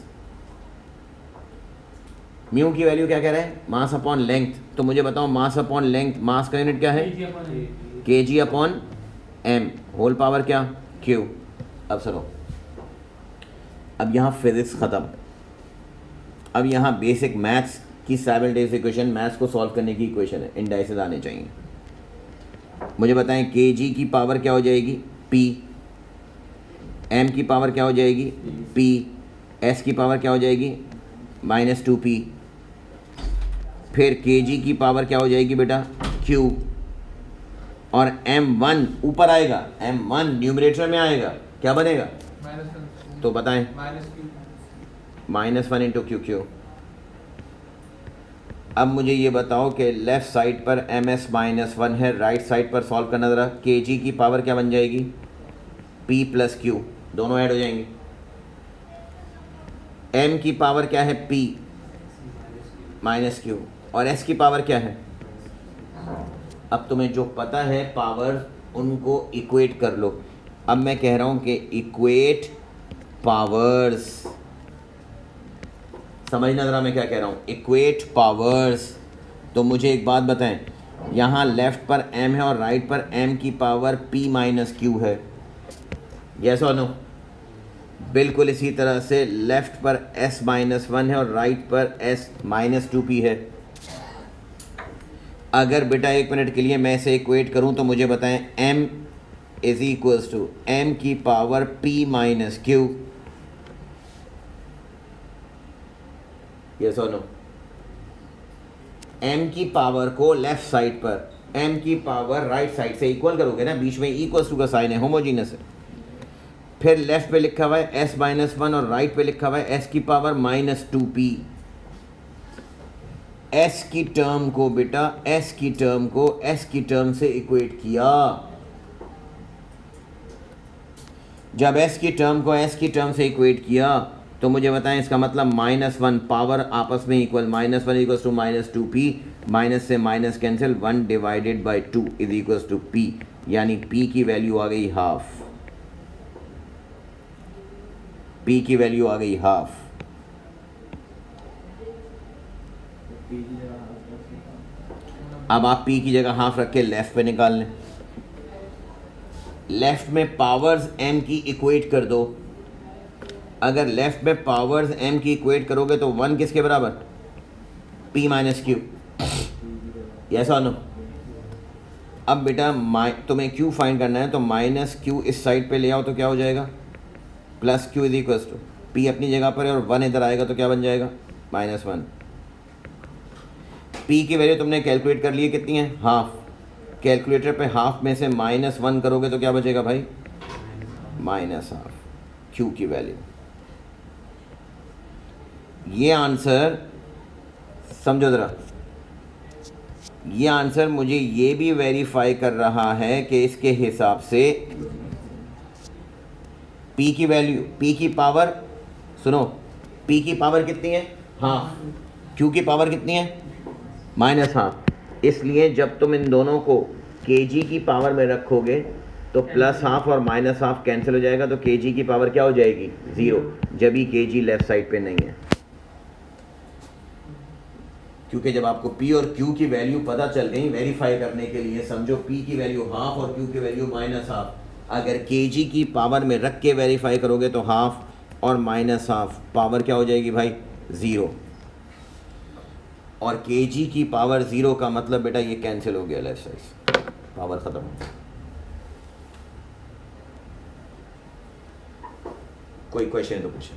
Mu की वैल्यू क्या कह रहा है? Mass upon length. तो मुझे बताओ मास अपॉन लेंथ, मास का यूनिट क्या है? kg upon m, whole power क्या? q। अब सुनो, अब यहाँ फिजिक्स ख़त्म। अब यहाँ बेसिक मैथ्स की साइमल्टेनियस इक्वेशन, मैथ्स को सॉल्व करने की इक्वेशन है, इंडाइसेस आने चाहिए। मुझे बताएं kg की पावर क्या हो जाएगी? p। m की पावर क्या हो जाएगी? p। s की पावर क्या हो जाएगी? -2p। फिर kg की पावर क्या हो जाएगी बेटा? q। और m1 ऊपर आएगा, m1 न्यूमरेटर में आएगा, क्या बनेगा? तो बताएं। -1 इंटू क्यू। अब मुझे ये बताओ कि लेफ़्ट साइड पर ms-1 है, राइट साइड पर सॉल्व करना ज़रा। kg की पावर क्या बन जाएगी? p प्लस q, दोनों ऐड हो जाएंगे। m की पावर क्या है? p माइनस q, और s की पावर क्या है? अब तुम्हें जो पता है पावर, उनको इक्वेट कर लो। अब मैं कह रहा हूँ कि इक्वेट पावर्स, समझना ज़रा मैं क्या कह रहा हूँ, इक्वेट पावर्स। तो मुझे एक बात बताएं, यहाँ लेफ़्ट पर m है और राइट पर m की पावर p माइनस q है, यस और नो? बिल्कुल इसी तरह से लेफ़्ट पर s-1 है और राइट पर s-2p है। अगर बेटा एक मिनट के लिए मैं इसे इक्वेट करूँ तो मुझे बताएं, m is equals to m की power p minus q, yes और नो? m की पावर को लेफ्ट साइड पर m की पावर राइट साइड से इक्वल करोगे ना, बीच में इक्वल्स टू का साइन है, होमोजीनस है। फिर लेफ्ट पे लिखा हुआ है s-1 और राइट पे लिखा हुआ है s की पावर -2p। s की टर्म को बेटा, s की टर्म को s की टर्म से इक्वेट किया। जब s की टर्म को s की टर्म से इक्वेट किया तो मुझे बताएं इसका मतलब -1 पावर आपस में equal, -1 equals to -2p, minus से minus cancel, 1 divided by 2 is equals to p, यानी p की वैल्यू आ गई हाफ। p की वैल्यू आ गई हाफ। अब आप p की जगह हाफ रख के लेफ्ट पे निकाल लें। लेफ्ट में पावर्स m की इक्वेट कर दो। अगर लेफ्ट में पावर्स m की इक्वेट करोगे तो 1 किसके बराबर? p माइनस q, यस और नो? अब बेटा तुम्हें q फाइंड करना है तो माइनस q इस साइड पे ले आओ तो क्या हो जाएगा? Plus q is equals to p अपनी जगह पर है और 1 इधर आएगा तो क्या बन जाएगा? -1। p की वैल्यू तुमने कैलकुलेट कर ली है, कितनी है? हाफ। कैलकुलेटर पे हाफ में से -1 करोगे तो क्या बचेगा भाई? -हाफ, q की वैल्यू। ये आंसर समझो ज़रा, ये आंसर मुझे ये भी वेरीफाई कर रहा है कि इसके हिसाब से p की वैल्यू, p की पावर, सुनो, p की पावर कितनी है? हाफ। q की पावर कितनी है? -हाफ। इसलिए जब तुम इन दोनों को kg की पावर में रखोगे तो +हाफ और -हाफ कैंसिल हो जाएगा, तो kg की पावर क्या हो जाएगी? 0, जब ही kg लेफ्ट साइड पे नहीं है। क्योंकि जब आपको p और q की वैल्यू पता चल गई, वेरीफाई करने के लिए समझो p की वैल्यू हाफ और q की वैल्यू -हाफ, अगर kg की पावर में रख के वेरीफाई करोगे तो हाफ और -हाफ पावर क्या हो जाएगी भाई? 0, और kg की पावर 0 का मतलब बेटा ये कैंसिल हो गया, लेफ्ट साइड पावर ख़त्म हो गया। कोई क्वेश्चन तो पूछे।